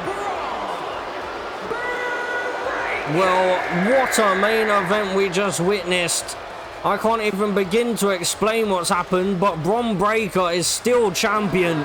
Bron Breakker. Well, what a main event we just witnessed. I can't even begin to explain what's happened, but Bron Breakker is still champion.